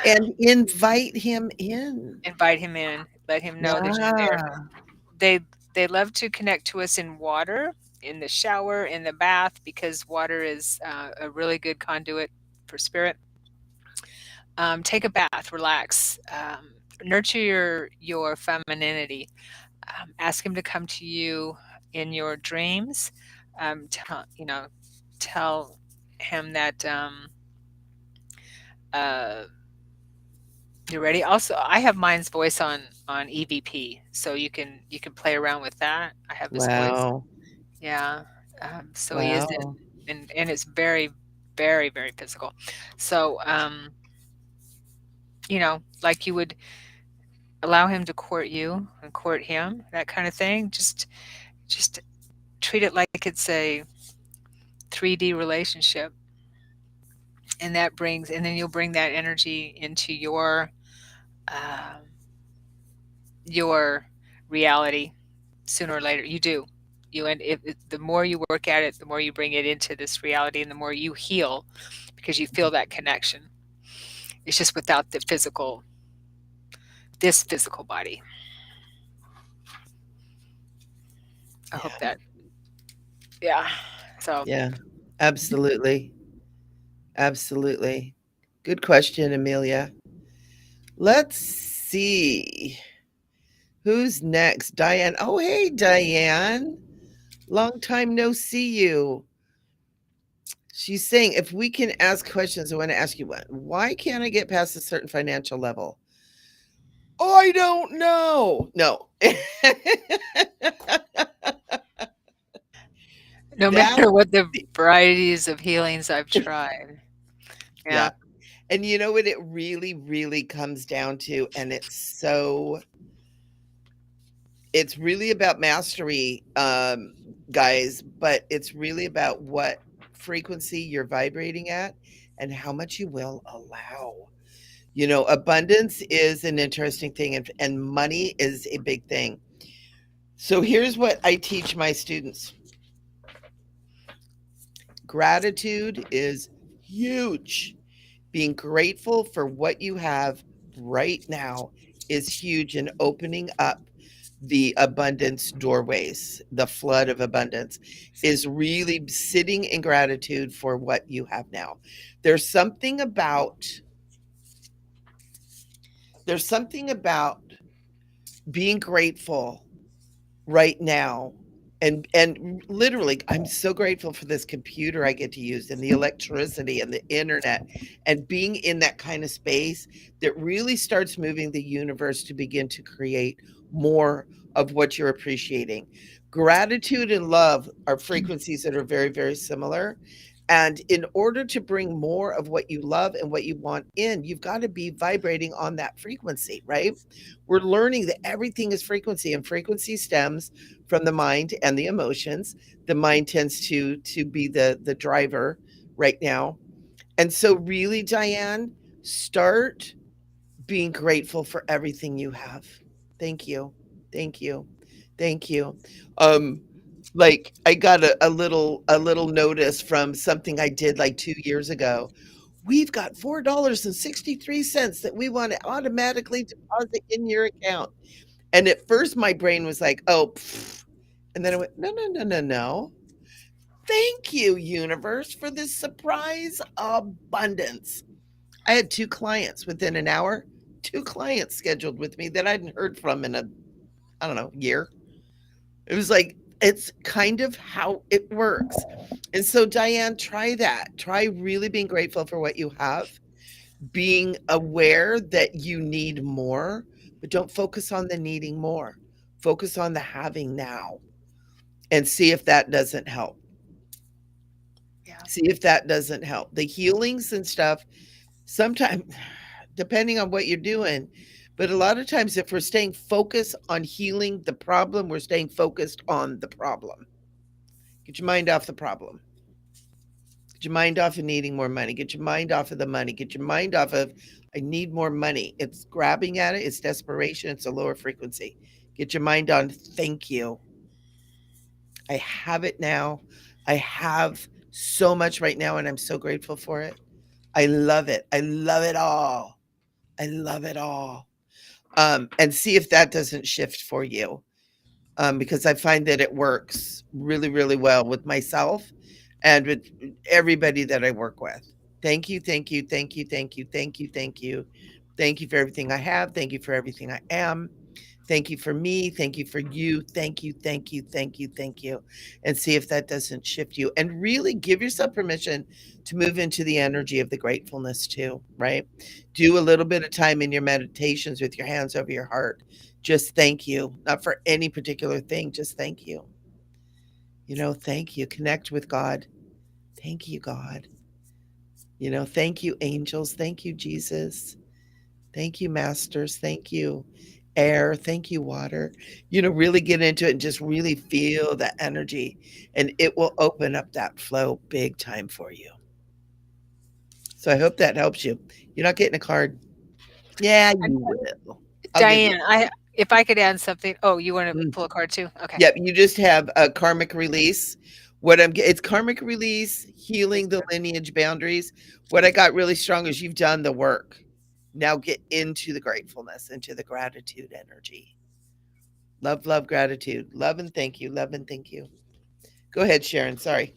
Speaker 1: And invite him in.
Speaker 2: Invite him in. Let him know that you're there.
Speaker 1: Yeah.
Speaker 2: They They love to connect to us in water, in the shower, in the bath, because water is a really good conduit for spirit. Take a bath, relax, nurture your femininity. Ask him to come to you in your dreams. Tell him that uh, you're ready. Also, I have mind's voice on EVP, so you can play around with that. I have this voice.
Speaker 1: Wow.
Speaker 2: Yeah. So he is
Speaker 1: Wow.
Speaker 2: and it's very, very, very physical. So, like you would allow him to court you and court him, that kind of thing. Just treat it like it's a 3D relationship, and then you'll bring that energy into um, your reality sooner or later. You do. The more you work at it, the more you bring it into this reality, and the more you heal because you feel that connection. It's just without this physical body. I hope
Speaker 1: Yeah.
Speaker 2: that, yeah. So,
Speaker 1: Yeah. Absolutely. Absolutely. Good question, Amelia. Let's see. Who's next? Diane. Oh, hey, Diane. Long time no see you. She's saying, if we can ask questions, I want to ask you one. Why can't I get past a certain financial level? I don't know. No.
Speaker 2: no
Speaker 1: That's
Speaker 2: matter what the
Speaker 1: the
Speaker 2: varieties of healings I've tried,
Speaker 1: yeah.
Speaker 2: yeah,
Speaker 1: And you know what it really, really comes down to? And it's really about mastery, guys, but it's really about what frequency you're vibrating at and how much you will allow. Abundance is an interesting thing, and money is a big thing. So here's what I teach my students: gratitude is huge. Being grateful for what you have right now is huge in opening up the abundance doorways. The flood of abundance is really sitting in gratitude for what you have now. There's something about there's something about being grateful right now. And literally, I'm so grateful for this computer I get to use, and the electricity and the internet, and being in that kind of space that really starts moving the universe to begin to create more of what you're appreciating. Gratitude and love are frequencies that are very, very similar. And in order to bring more of what you love and what you want in, you've got to be vibrating on that frequency, right? We're learning that everything is frequency, and frequency stems from the mind and the emotions. The mind tends to be the driver right now. And so really, Diane, start being grateful for everything you have. Thank you. Thank you. Thank you. Um like I got a little notice from something I did like 2 years ago. We've got $4.63 that we want to automatically deposit in your account. And at first my brain was like, "Oh, pfft." And then I went, "No, no, no, no, no. Thank you, universe, for this surprise abundance." I had 2 clients within an hour, 2 clients scheduled with me that I hadn't heard from in I don't know, year. It was like, it's kind of how it works. And so, Diane, try that. Try really being grateful for what you have, being aware that you need more, but don't focus on the needing more. Focus on the having now and see if that doesn't help.
Speaker 2: yeah,
Speaker 1: See if that doesn't help. The healings and stuff, sometimes, depending on what you're doing, but a lot of times, if we're staying focused on healing the problem, we're staying focused on the problem. Get your mind off the problem. Get your mind off of needing more money. Get your mind off of the money. Get your mind off of, I need more money. It's grabbing at it. It's desperation. It's a lower frequency. Get your mind on, thank you. I have it now. I have so much right now, and I'm so grateful for it. I love it. I love it all. I love it all. And see if that doesn't shift for you. because I find that it works really, really well with myself and with everybody that I work with. Thank you, thank you, thank you, thank you, thank you, thank you. Thank you for everything I have. Thank you for everything I am. Thank you for me. Thank you for you. Thank you, thank you, thank you, thank you. And see if that doesn't shift you. And really give yourself permission to move into the energy of the gratefulness too, right? Do a little bit of time in your meditations with your hands over your heart. Just thank you, not for any particular thing, just thank you. Thank you. Connect with God. Thank you, God. Thank you, angels. Thank you, Jesus. Thank you, masters. Thank you, air. Thank you, water. Really get into it and just really feel that energy, and it will open up that flow big time for you. So I hope that helps you. You're not getting a card. Yeah,
Speaker 2: And
Speaker 1: you will. I'll give you
Speaker 2: Diane, I if I could add something. Oh, you want to
Speaker 1: one.
Speaker 2: pull a card too? Okay.
Speaker 1: Yep, you just have a karmic release. It's karmic release,
Speaker 2: Yes,
Speaker 1: healing the
Speaker 2: ma'am.
Speaker 1: lineage boundaries. What I got really strong is you've done the work. Now get into the gratefulness, into the gratitude energy. Love, love, gratitude. Love and thank you. Love and thank you. Go ahead, Sharon. Sorry.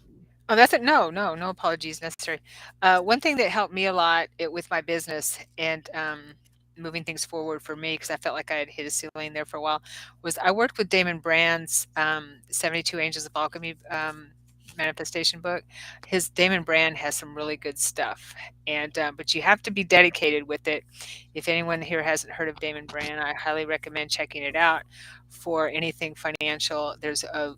Speaker 2: Oh, that's it. No, no, no apologies necessary. One thing that helped me a lot with my business and moving things forward for me, because I felt like I had hit a ceiling there for a while, was I worked with Damon Brand's 72 Angels of Alchemy manifestation book. His Damon Brand has some really good stuff, and but you have to be dedicated with it. If anyone here hasn't heard of Damon Brand, I highly recommend checking it out for anything financial. There's a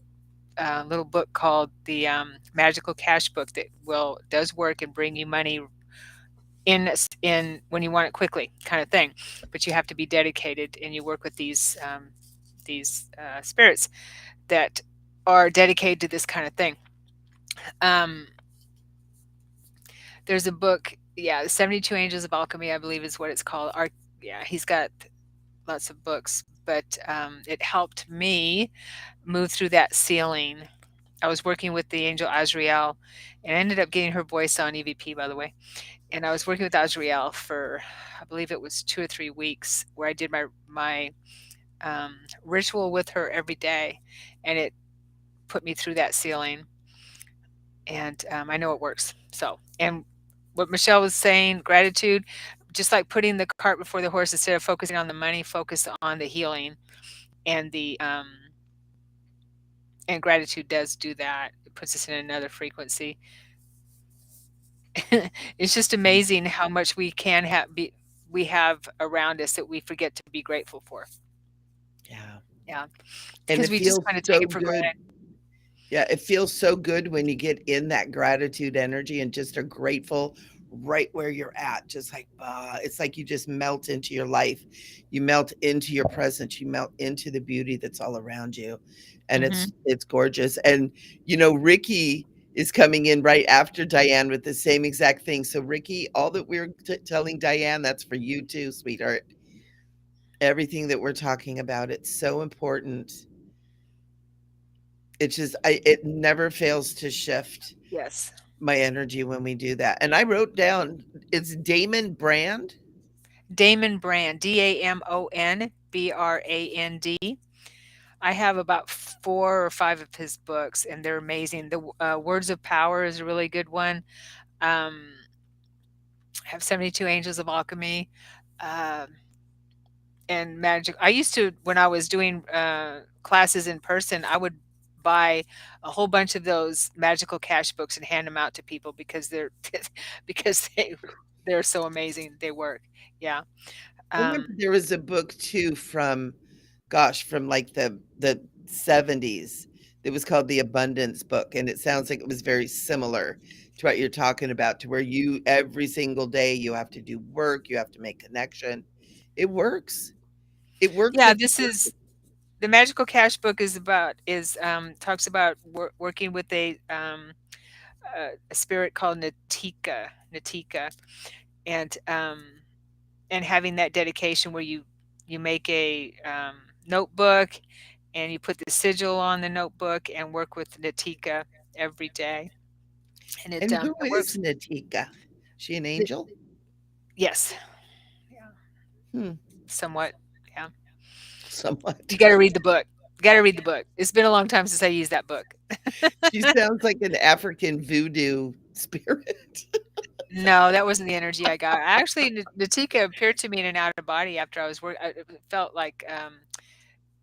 Speaker 2: little book called the Magical Cash Book that will does work and bring you money in when you want it quickly, kind of thing. But you have to be dedicated, and you work with these spirits that are dedicated to this kind of thing. Um, there's a book, yeah, the 72 Angels of Alchemy, I believe is what it's called. Yeah, he's got lots of books, but it helped me move through that ceiling. I was working with the angel Azrael, and I ended up getting her voice on EVP, by the way. And I was working with Azrael for, I believe it was 2 or 3 weeks, where I did my ritual with her every day, and it put me through that ceiling. And I know it works. So, and what Michelle was saying, gratitude, just like putting the cart before the horse, instead of focusing on the money, focus on the healing and the and gratitude does do that. It puts us in another frequency. It's just amazing how much we have around us that we forget to be grateful for.
Speaker 1: Yeah.
Speaker 2: Yeah,
Speaker 1: And
Speaker 2: because
Speaker 1: it
Speaker 2: we just
Speaker 1: feels
Speaker 2: kind of take
Speaker 1: so
Speaker 2: it for
Speaker 1: good.
Speaker 2: granted.
Speaker 1: Yeah, it feels so good when you get in that gratitude energy and just are grateful right where you're at. Just like, it's like you just melt into your life. You melt into your presence. You melt into the beauty that's all around you. And
Speaker 2: Hmm.
Speaker 1: it's gorgeous. And Ricky is coming in right after Diane with the same exact thing. So Ricky, all that we're telling Diane, that's for you too, sweetheart. Everything that we're talking about, it's so important. It never fails to shift
Speaker 2: Yes,
Speaker 1: my energy when we do that. And I wrote down it's Damon Brand.
Speaker 2: Damon Brand, DAMONBRAND. I have about 4 or 5 of his books, and they're amazing. The Words of Power is a really good one. Um, I have 72 Angels of Alchemy. Um and magic. I used to, when I was doing classes in person, I would buy a whole bunch of those magical cash books and hand them out to people because they're because they're so amazing. They work. Yeah.
Speaker 1: I remember
Speaker 2: Um,
Speaker 1: there was a book too from, gosh, from like the 70s. It was called The Abundance Book, and it sounds like it was very similar to what you're talking about, to where you every single day you have to do work, you have to make connection. It works. It works
Speaker 2: yeah.
Speaker 1: if
Speaker 2: This
Speaker 1: you work
Speaker 2: is
Speaker 1: it.
Speaker 2: the magical cash book is about is talks about working with a spirit called Natika, and and having that dedication where you make a notebook and you put the sigil on the notebook and work with Natika every day, and
Speaker 1: And who
Speaker 2: it
Speaker 1: is
Speaker 2: works.
Speaker 1: Natika? She an
Speaker 2: The-
Speaker 1: angel?
Speaker 2: yes, yeah,
Speaker 1: Hmm.
Speaker 2: somewhat. Yeah,
Speaker 1: Somewhat.
Speaker 2: you got to read the book. Got to read the book. It's been a long time since I used that book.
Speaker 1: She sounds like an African voodoo spirit.
Speaker 2: No, that wasn't the energy I got. Actually, Natika appeared to me in an out of body after I was work. It felt like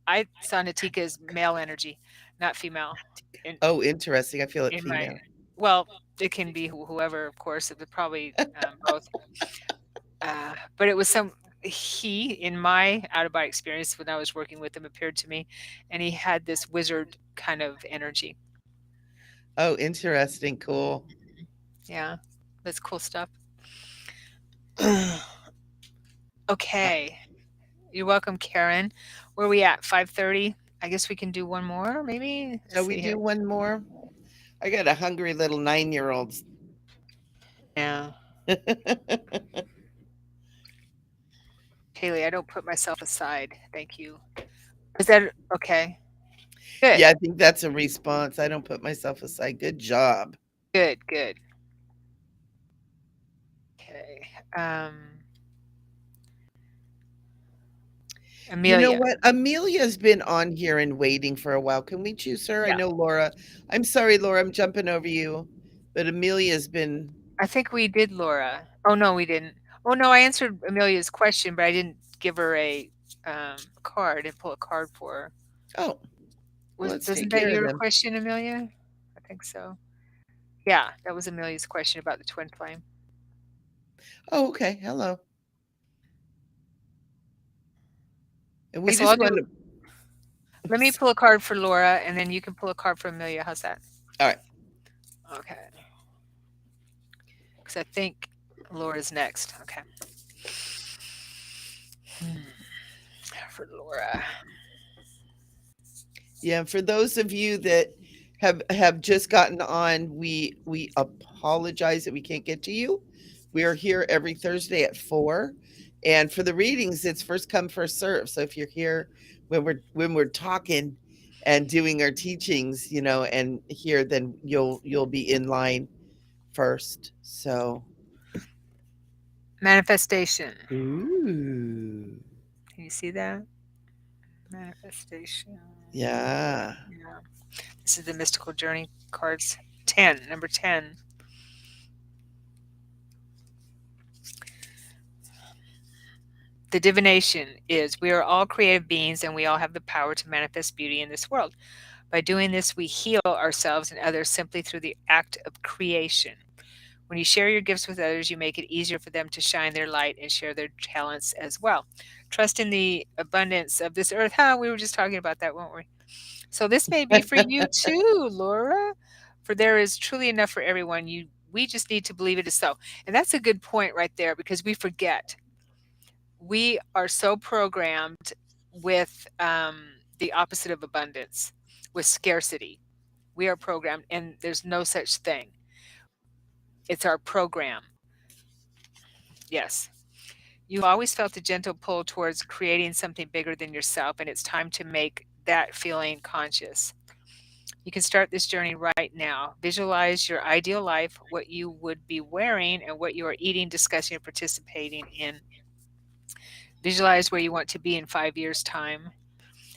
Speaker 2: I saw Natika's male energy, not female. In
Speaker 1: Oh, interesting. I feel it
Speaker 2: in my
Speaker 1: female.
Speaker 2: well, it can be whoever, of course. It was probably both. But it was some he in my out of body experience when I was working with him appeared to me, and he had this wizard kind of energy.
Speaker 1: Oh, interesting. Cool.
Speaker 2: Yeah, that's cool stuff.
Speaker 1: Uh,
Speaker 2: Okay. You're welcome, Karen. Where are we at? 5:30? I guess we can do one more, maybe? Let's
Speaker 1: shall we
Speaker 2: see here.
Speaker 1: do one more? I got a hungry little 9-year-old.
Speaker 2: Yeah. Haley, I don't put myself aside. Thank you. Is that okay? Good.
Speaker 1: Yeah, I think that's a response. I don't put myself aside. Good job.
Speaker 2: Good, good. Okay.
Speaker 1: You know
Speaker 2: Amelia.
Speaker 1: what? Amelia's been on here and waiting for a while. Can we choose her? I
Speaker 2: Yeah.
Speaker 1: know Laura. I'm sorry, Laura, I'm jumping over you, but Amelia's been.
Speaker 2: I think we did Laura. Oh no, we didn't. Oh no, I answered Amelia's question, but I didn't give her a card and pull a card for her.
Speaker 1: Oh, well,
Speaker 2: Was
Speaker 1: let's take
Speaker 2: Wasn't that
Speaker 1: care of
Speaker 2: your
Speaker 1: them.
Speaker 2: question, Amelia? I think so. Yeah, that was Amelia's question about the twin flame.
Speaker 1: Oh, okay. Hello. And
Speaker 2: Okay,
Speaker 1: we
Speaker 2: so
Speaker 1: just
Speaker 2: I'll
Speaker 1: want
Speaker 2: do.
Speaker 1: to.
Speaker 2: Let me pull a card for Laura, and then you can pull a card for Amelia. How's that?
Speaker 1: All right.
Speaker 2: Okay. Because I think Laura's next. Okay. Hmm. For Laura.
Speaker 1: Yeah, for those of you that have just gotten on, we apologize that we can't get to you. We are here every Thursday at 4. And for the readings, it's first come, first serve. So if you're here when we're talking and doing our teachings, and here, then you'll be in line first. So
Speaker 2: Manifestation.
Speaker 1: ooh.
Speaker 2: Can you see that? Manifestation.
Speaker 1: Yeah.
Speaker 2: Yeah. This is the mystical journey cards. 10. Number 10. The divination is we are all creative beings and we all have the power to manifest beauty in this world. By doing this, we heal ourselves and others simply through the act of creation. When you share your gifts with others, you make it easier for them to shine their light and share their talents as well. Trust in the abundance of this earth. Huh? We were just talking about that, weren't we? So this may be for you too, Laura. For there is truly enough for everyone. We just need to believe it is so. And that's a good point right there because we forget. We are so programmed with the opposite of abundance, with scarcity. We are programmed, and there's no such thing. It's our program. Yes. You've always felt a gentle pull towards creating something bigger than yourself, and it's time to make that feeling conscious. You can start this journey right now. Visualize your ideal life, what you would be wearing, and what you are eating, discussing, and participating in. Visualize where you want to be in 5 years' time.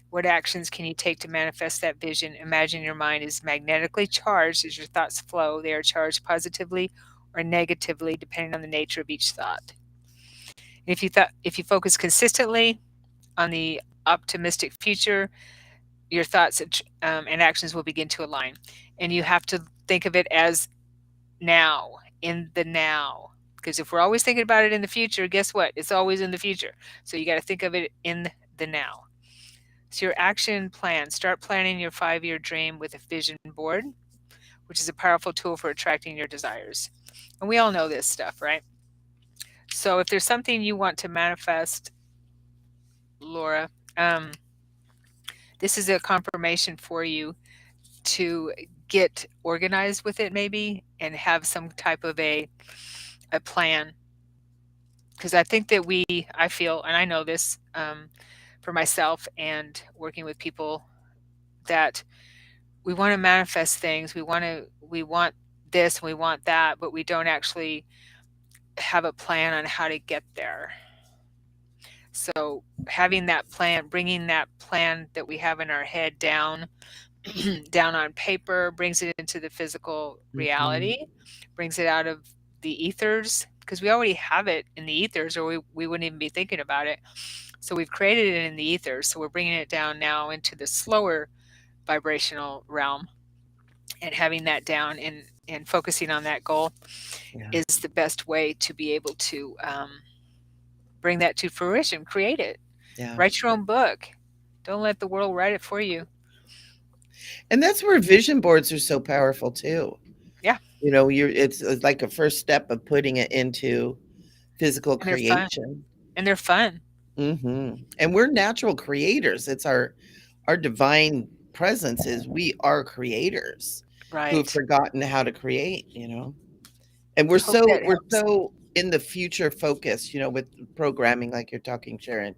Speaker 2: What actions can you take to manifest that vision? Imagine your mind is magnetically charged as your thoughts flow. They are charged positively or negatively, depending on the nature of each thought. If you focus consistently on the optimistic future, your thoughts and actions will begin to align. And you have to think of it as now, in the now. Because if we're always thinking about it in the future, guess what? It's always in the future. So you got to think of it in the now. So your action plan, start planning your 5-year dream with a vision board, which is a powerful tool for attracting your desires. And we all know this stuff, right? So if there's something you want to manifest, Laura, this is a confirmation for you to get organized with it maybe and have some type of a plan. Because I think that I feel, and I know this for myself and working with people, that we want to manifest things. We want this, we want that, but we don't actually have a plan on how to get there. So having that plan, bringing that plan that we have in our head down, down on paper, brings it into the physical
Speaker 1: Mhm.
Speaker 2: reality, brings it out of the ethers because we already have it in the ethers, or we wouldn't even be thinking about it. So we've created it in the ethers. So we're bringing it down now into the slower vibrational realm and having that down and focusing on that goal
Speaker 1: Yeah,
Speaker 2: is the best way to be able to bring that to fruition. Create it.
Speaker 1: yeah.
Speaker 2: Write your own book. Don't let the world write it for you.
Speaker 1: And that's where vision boards are so powerful too.
Speaker 2: Yeah,
Speaker 1: You know, it's like a first step of putting it into physical
Speaker 2: and they're fun.
Speaker 1: creation.
Speaker 2: And they're fun.
Speaker 1: And we're natural creators. It's our divine presence is we are creators who have
Speaker 2: Right.
Speaker 1: forgotten how to create, you know? And
Speaker 2: Hope that
Speaker 1: we're
Speaker 2: helps.
Speaker 1: so in the future focused, you know, with programming like you're talking, Sharon.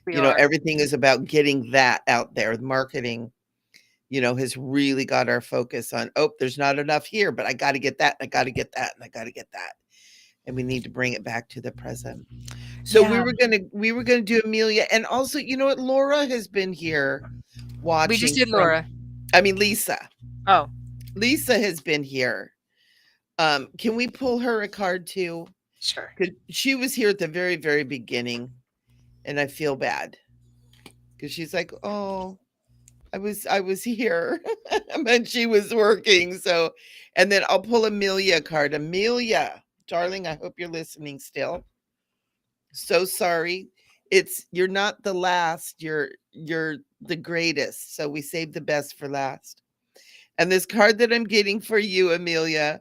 Speaker 2: We
Speaker 1: You know,
Speaker 2: are.
Speaker 1: everything is about getting that out there. Marketing, you know, has really got our focus on, oh, there's not enough here, but I got to get that, and I got to get that, and I got to get that. And we need to bring it back to the present. So
Speaker 2: Yeah.
Speaker 1: we were gonna do Amelia, and also, you know what, Laura has been here
Speaker 2: We just
Speaker 1: watching
Speaker 2: did
Speaker 1: from.
Speaker 2: Laura.
Speaker 1: I mean, Lisa.
Speaker 2: Oh,
Speaker 1: Lisa has been here. Can we pull her a card too?
Speaker 2: sure.
Speaker 1: Because she was here at the very, very beginning, and I feel bad because she's like, "Oh, I was here," and she was working. So, and then I'll pull Amelia a card. Amelia, darling, I hope you're listening still. So sorry. It's you're not the last. You're the greatest. So we saved the best for last. And this card that I'm getting for you, Amelia,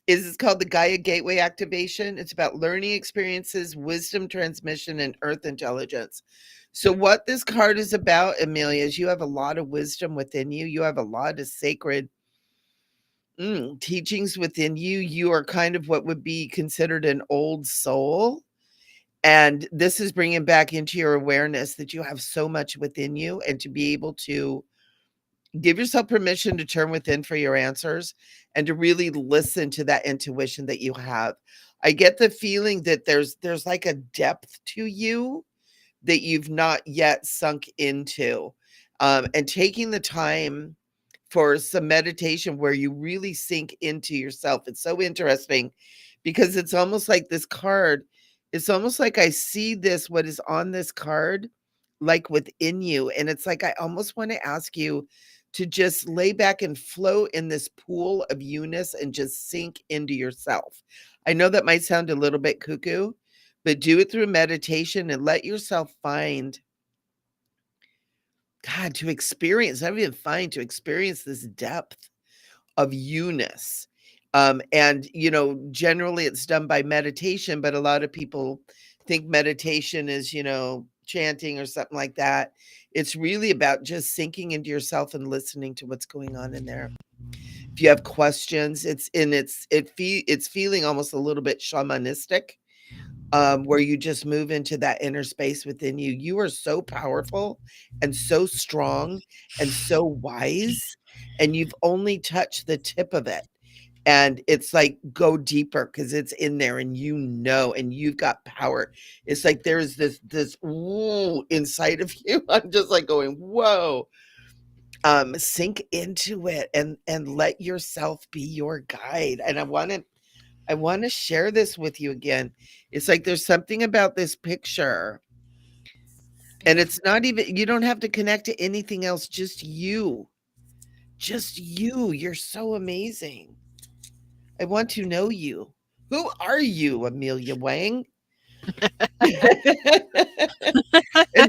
Speaker 1: is it's called the Gaia Gateway Activation. It's about learning experiences, wisdom transmission, and earth intelligence. So, what this card is about, Amelia, is you have a lot of wisdom within you. You have a lot of sacred teachings within you. You are kind of what would be considered an old soul. And this is bringing back into your awareness that you have so much within you and to be able to give yourself permission to turn within for your answers and to really listen to that intuition that you have. I get the feeling that there's like a depth to you that you've not yet sunk into. And taking the time for some meditation where you really sink into yourself. It's so interesting because it's almost like this card, it's almost like I see this, what is on this card, like within you. And it's like I almost want to ask you to just lay back and float in this pool of you-ness and just sink into yourself. I know that might sound a little bit cuckoo, but do it through meditation and let yourself find God to experience, not even find, to experience this depth of you-ness. And, you know, generally it's done by meditation, but a lot of people think meditation is, you know, chanting or something like that. It's really about just sinking into yourself and listening to what's going on in there. If you have questions, it's feeling almost a little bit shamanistic, where you just move into that inner space within you. You are so powerful and so strong and so wise, and you've only touched the tip of it. And it's like, go deeper because it's in there and you know, and you've got power. It's like there's this ooh, inside of you. I'm just like going, whoa. Sink into it and let yourself be your guide. And I want to share this with you again. It's like there's something about this picture, and
Speaker 2: Beautiful.
Speaker 1: it's not even, you don't have to connect to anything else, just you. Just you. You're so amazing. I want to know you. Who are you, Amelia Wang? And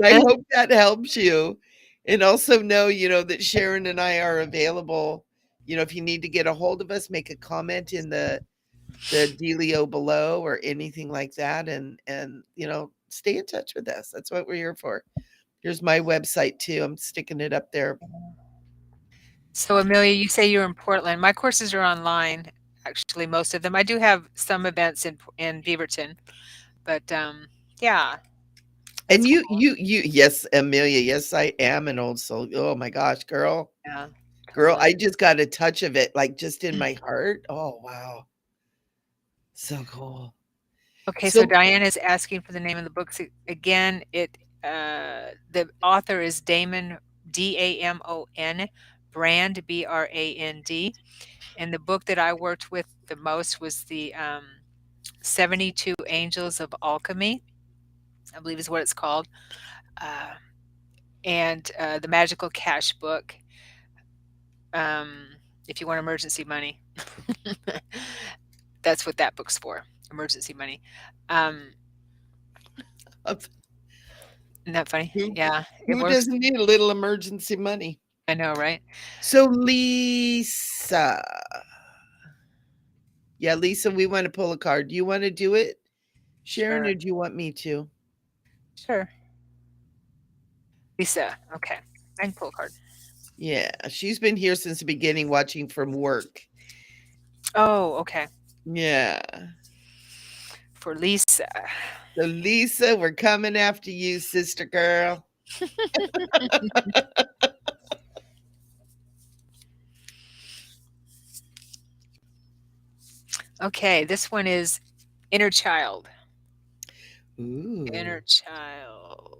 Speaker 1: I hope that helps you. And also know, you know, that Sharon and I are available. You know, if you need to get a hold of us, make a comment in the dealio below or anything like that, and you know, stay in touch with us. That's what we're here for. Here's my website too. I'm sticking it up there.
Speaker 2: So, Amelia, you say you're in Portland. My courses are online, actually, most of them. I do have some events in Beaverton, but yeah,
Speaker 1: And
Speaker 2: that's cool.
Speaker 1: yes, Amelia, yes, I am an old soul. Oh my gosh,
Speaker 2: Yeah,
Speaker 1: girl,
Speaker 2: totally.
Speaker 1: I just got a touch of it, like just in my heart. Oh wow, so cool.
Speaker 2: Okay, so
Speaker 1: So
Speaker 2: Diane is asking for the name of the books again. It The author is Damon, Damon, Brand, Brand. And the book that I worked with the most was the 72 Angels of Alchemy, I believe is what it's called. Uh, and the Magical Cash book, um, if you want emergency money. That's what that book's for, emergency money. Um, isn't that funny?
Speaker 1: Who
Speaker 2: Yeah, it
Speaker 1: who
Speaker 2: works.
Speaker 1: doesn't need a little emergency money?
Speaker 2: I know, right?
Speaker 1: So Lisa. Yeah, Lisa, we want to pull a card. Do you want to do it, Sharon,
Speaker 2: Sure,
Speaker 1: or do you want me to?
Speaker 2: sure. Lisa, okay. I can pull a card.
Speaker 1: Yeah, she's been here since the beginning watching from work.
Speaker 2: Oh, okay.
Speaker 1: Yeah.
Speaker 2: For Lisa.
Speaker 1: So Lisa, we're coming after you, sister girl.
Speaker 2: Okay, this one is inner child.
Speaker 1: Ooh.
Speaker 2: Inner child.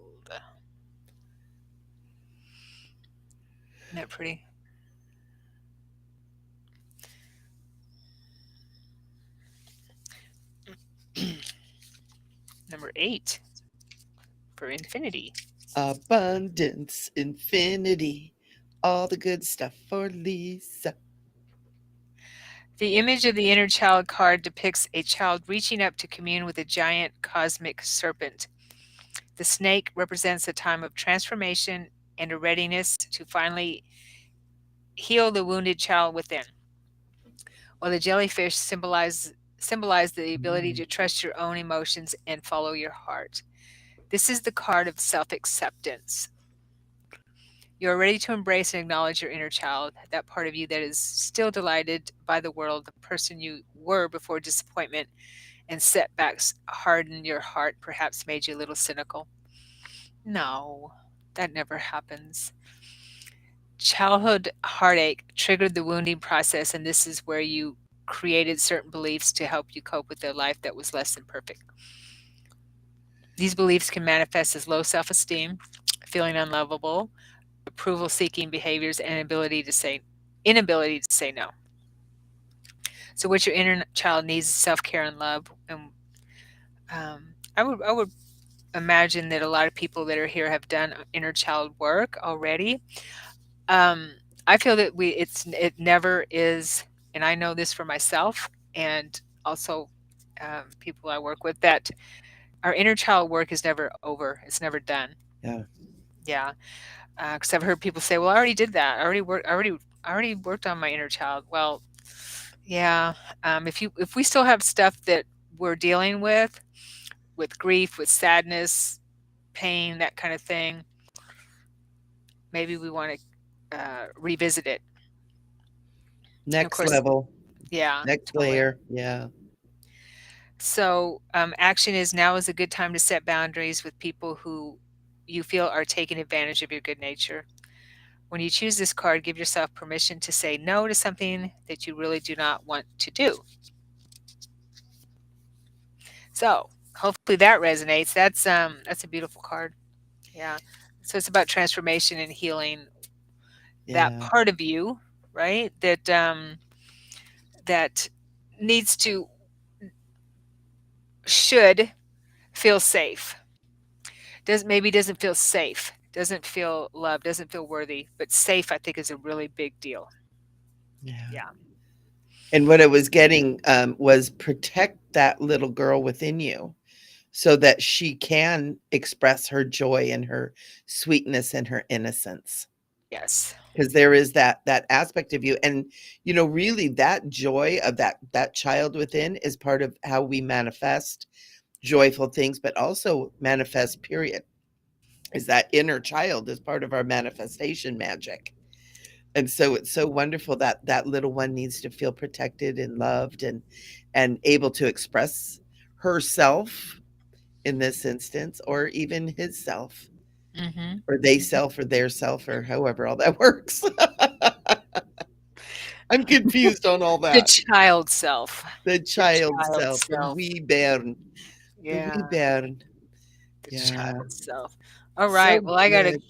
Speaker 2: Isn't that pretty? Number 8 for infinity.
Speaker 1: Abundance, infinity, all the good stuff for Lisa.
Speaker 2: The image of the inner child card depicts a child reaching up to commune with a giant cosmic serpent. The snake represents a time of transformation and a readiness to finally heal the wounded child within, while the jellyfish symbolize the ability
Speaker 1: Mm.
Speaker 2: to trust your own emotions and follow your heart. This is the card of self acceptance. You are ready to embrace and acknowledge your inner child, that part of you that is still delighted by the world, the person you were before disappointment and setbacks hardened your heart, perhaps made you a little cynical. No, that never happens. Childhood heartache triggered the wounding process, and this is where you created certain beliefs to help you cope with a life that was less than perfect. These beliefs can manifest as low self esteem, feeling unlovable, approval seeking behaviors, and inability to say no. So, what your inner child needs is self care and love. And I would imagine that a lot of people that are here have done inner child work already. Um, I feel that it never is, and I know this for myself, and also people I work with, that our inner child work is never over. It's never done.
Speaker 1: Yeah.
Speaker 2: Yeah, because I've heard people say, "Well, I already did that. I already worked on my inner child." Well, yeah. If we still have stuff that we're dealing with grief, with sadness, pain, that kind of thing, maybe we want to revisit it. And of
Speaker 1: Next
Speaker 2: course,
Speaker 1: level,
Speaker 2: yeah,
Speaker 1: next
Speaker 2: totally.
Speaker 1: layer. Yeah.
Speaker 2: So, action is now is a good time to set boundaries with people who you feel are taking advantage of your good nature. When you choose this card, give yourself permission to say no to something that you really do not want to do. So, hopefully that resonates. That's a beautiful card. Yeah. So it's about transformation and healing that
Speaker 1: Yeah.
Speaker 2: part of you, right? That needs to should feel safe. Doesn't feel safe, doesn't feel loved, doesn't feel worthy, but safe I think is a really big deal.
Speaker 1: Yeah.
Speaker 2: Yeah.
Speaker 1: And what I was getting was protect that little girl within you so that she can express her joy and her sweetness and her innocence.
Speaker 2: Yes.
Speaker 1: Because there is that aspect of you, and really that joy of that child within is part of how we manifest joyful things, but also manifest, period, is that inner child is part of our manifestation magic. And so it's so wonderful that that little one needs to feel protected and loved and able to express herself in this instance, or even his self,
Speaker 2: Mhm.
Speaker 1: or they self, or their self, or however all that works. I'm confused on all
Speaker 2: The
Speaker 1: that.
Speaker 2: child self.
Speaker 1: The
Speaker 2: The
Speaker 1: child
Speaker 2: child
Speaker 1: self, the
Speaker 2: self.
Speaker 1: wee bairn, the wee
Speaker 2: Yeah,
Speaker 1: bairn.
Speaker 2: the
Speaker 1: Yeah,
Speaker 2: child self.
Speaker 1: So
Speaker 2: Alright, well, I gotta
Speaker 1: good.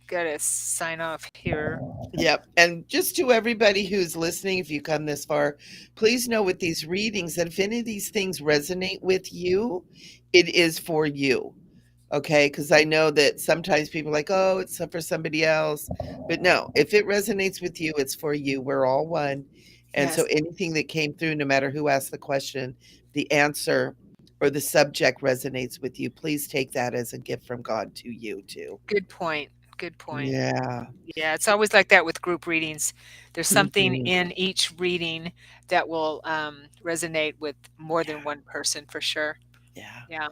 Speaker 2: gotta sign off here.
Speaker 1: Yep. And just to everybody who's listening, if you come this far, please know with these readings that if any of these things resonate with you, it is for you. Okay. Because I know that sometimes people are like, oh, it's for somebody else. But no, if it resonates with you, it's for you. We're all one. And so
Speaker 2: Yes,
Speaker 1: anything that came through, no matter who asked the question, the answer or the subject resonates with you, please take that as a gift from God to you too.
Speaker 2: good point, good point.
Speaker 1: Yeah.
Speaker 2: Yeah, it's always like that with group readings. There's something
Speaker 1: Mhm.
Speaker 2: in each reading that will, resonate with more
Speaker 1: Yeah.
Speaker 2: than one person for sure.
Speaker 1: Yeah.
Speaker 2: Yeah.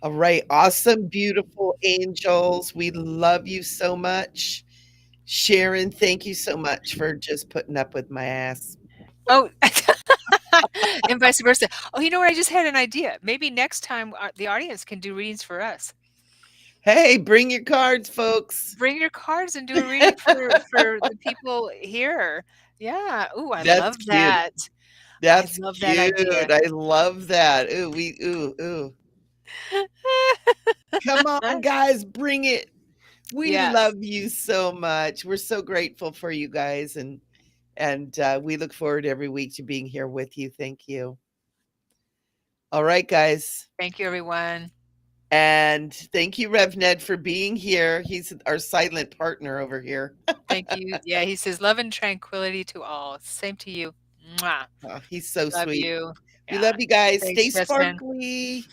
Speaker 1: All right. Awesome, beautiful angels. We love you so much. Sharon, thank you so much for just putting up with my ass.
Speaker 2: Oh, and vice versa. Oh, you know what? I just had an idea. Maybe next time, the audience can do readings for us.
Speaker 1: Hey, bring your cards, folks.
Speaker 2: Bring your cards and do a reading for the people here. Yeah. Ooh, I
Speaker 1: That's
Speaker 2: love
Speaker 1: cute.
Speaker 2: that. I
Speaker 1: That's
Speaker 2: love that idea.
Speaker 1: cute. I love that. Ooh, ooh. Come on, guys, bring it. We love
Speaker 2: Yes.
Speaker 1: you so much. We're so grateful for you guys, and we look forward every week to being here with you. Thank you. All right, guys.
Speaker 2: Thank you, everyone.
Speaker 1: And thank you, Rev Ned, for being here. He's our silent partner over here.
Speaker 2: Thank you. Yeah, he says, "Love and tranquility to all." Same to you. Mwah.
Speaker 1: Oh, he's so
Speaker 2: Love
Speaker 1: sweet.
Speaker 2: you.
Speaker 1: We love
Speaker 2: Yeah.
Speaker 1: you guys.
Speaker 2: Thanks,
Speaker 1: Stay
Speaker 2: Justin.
Speaker 1: sparkly.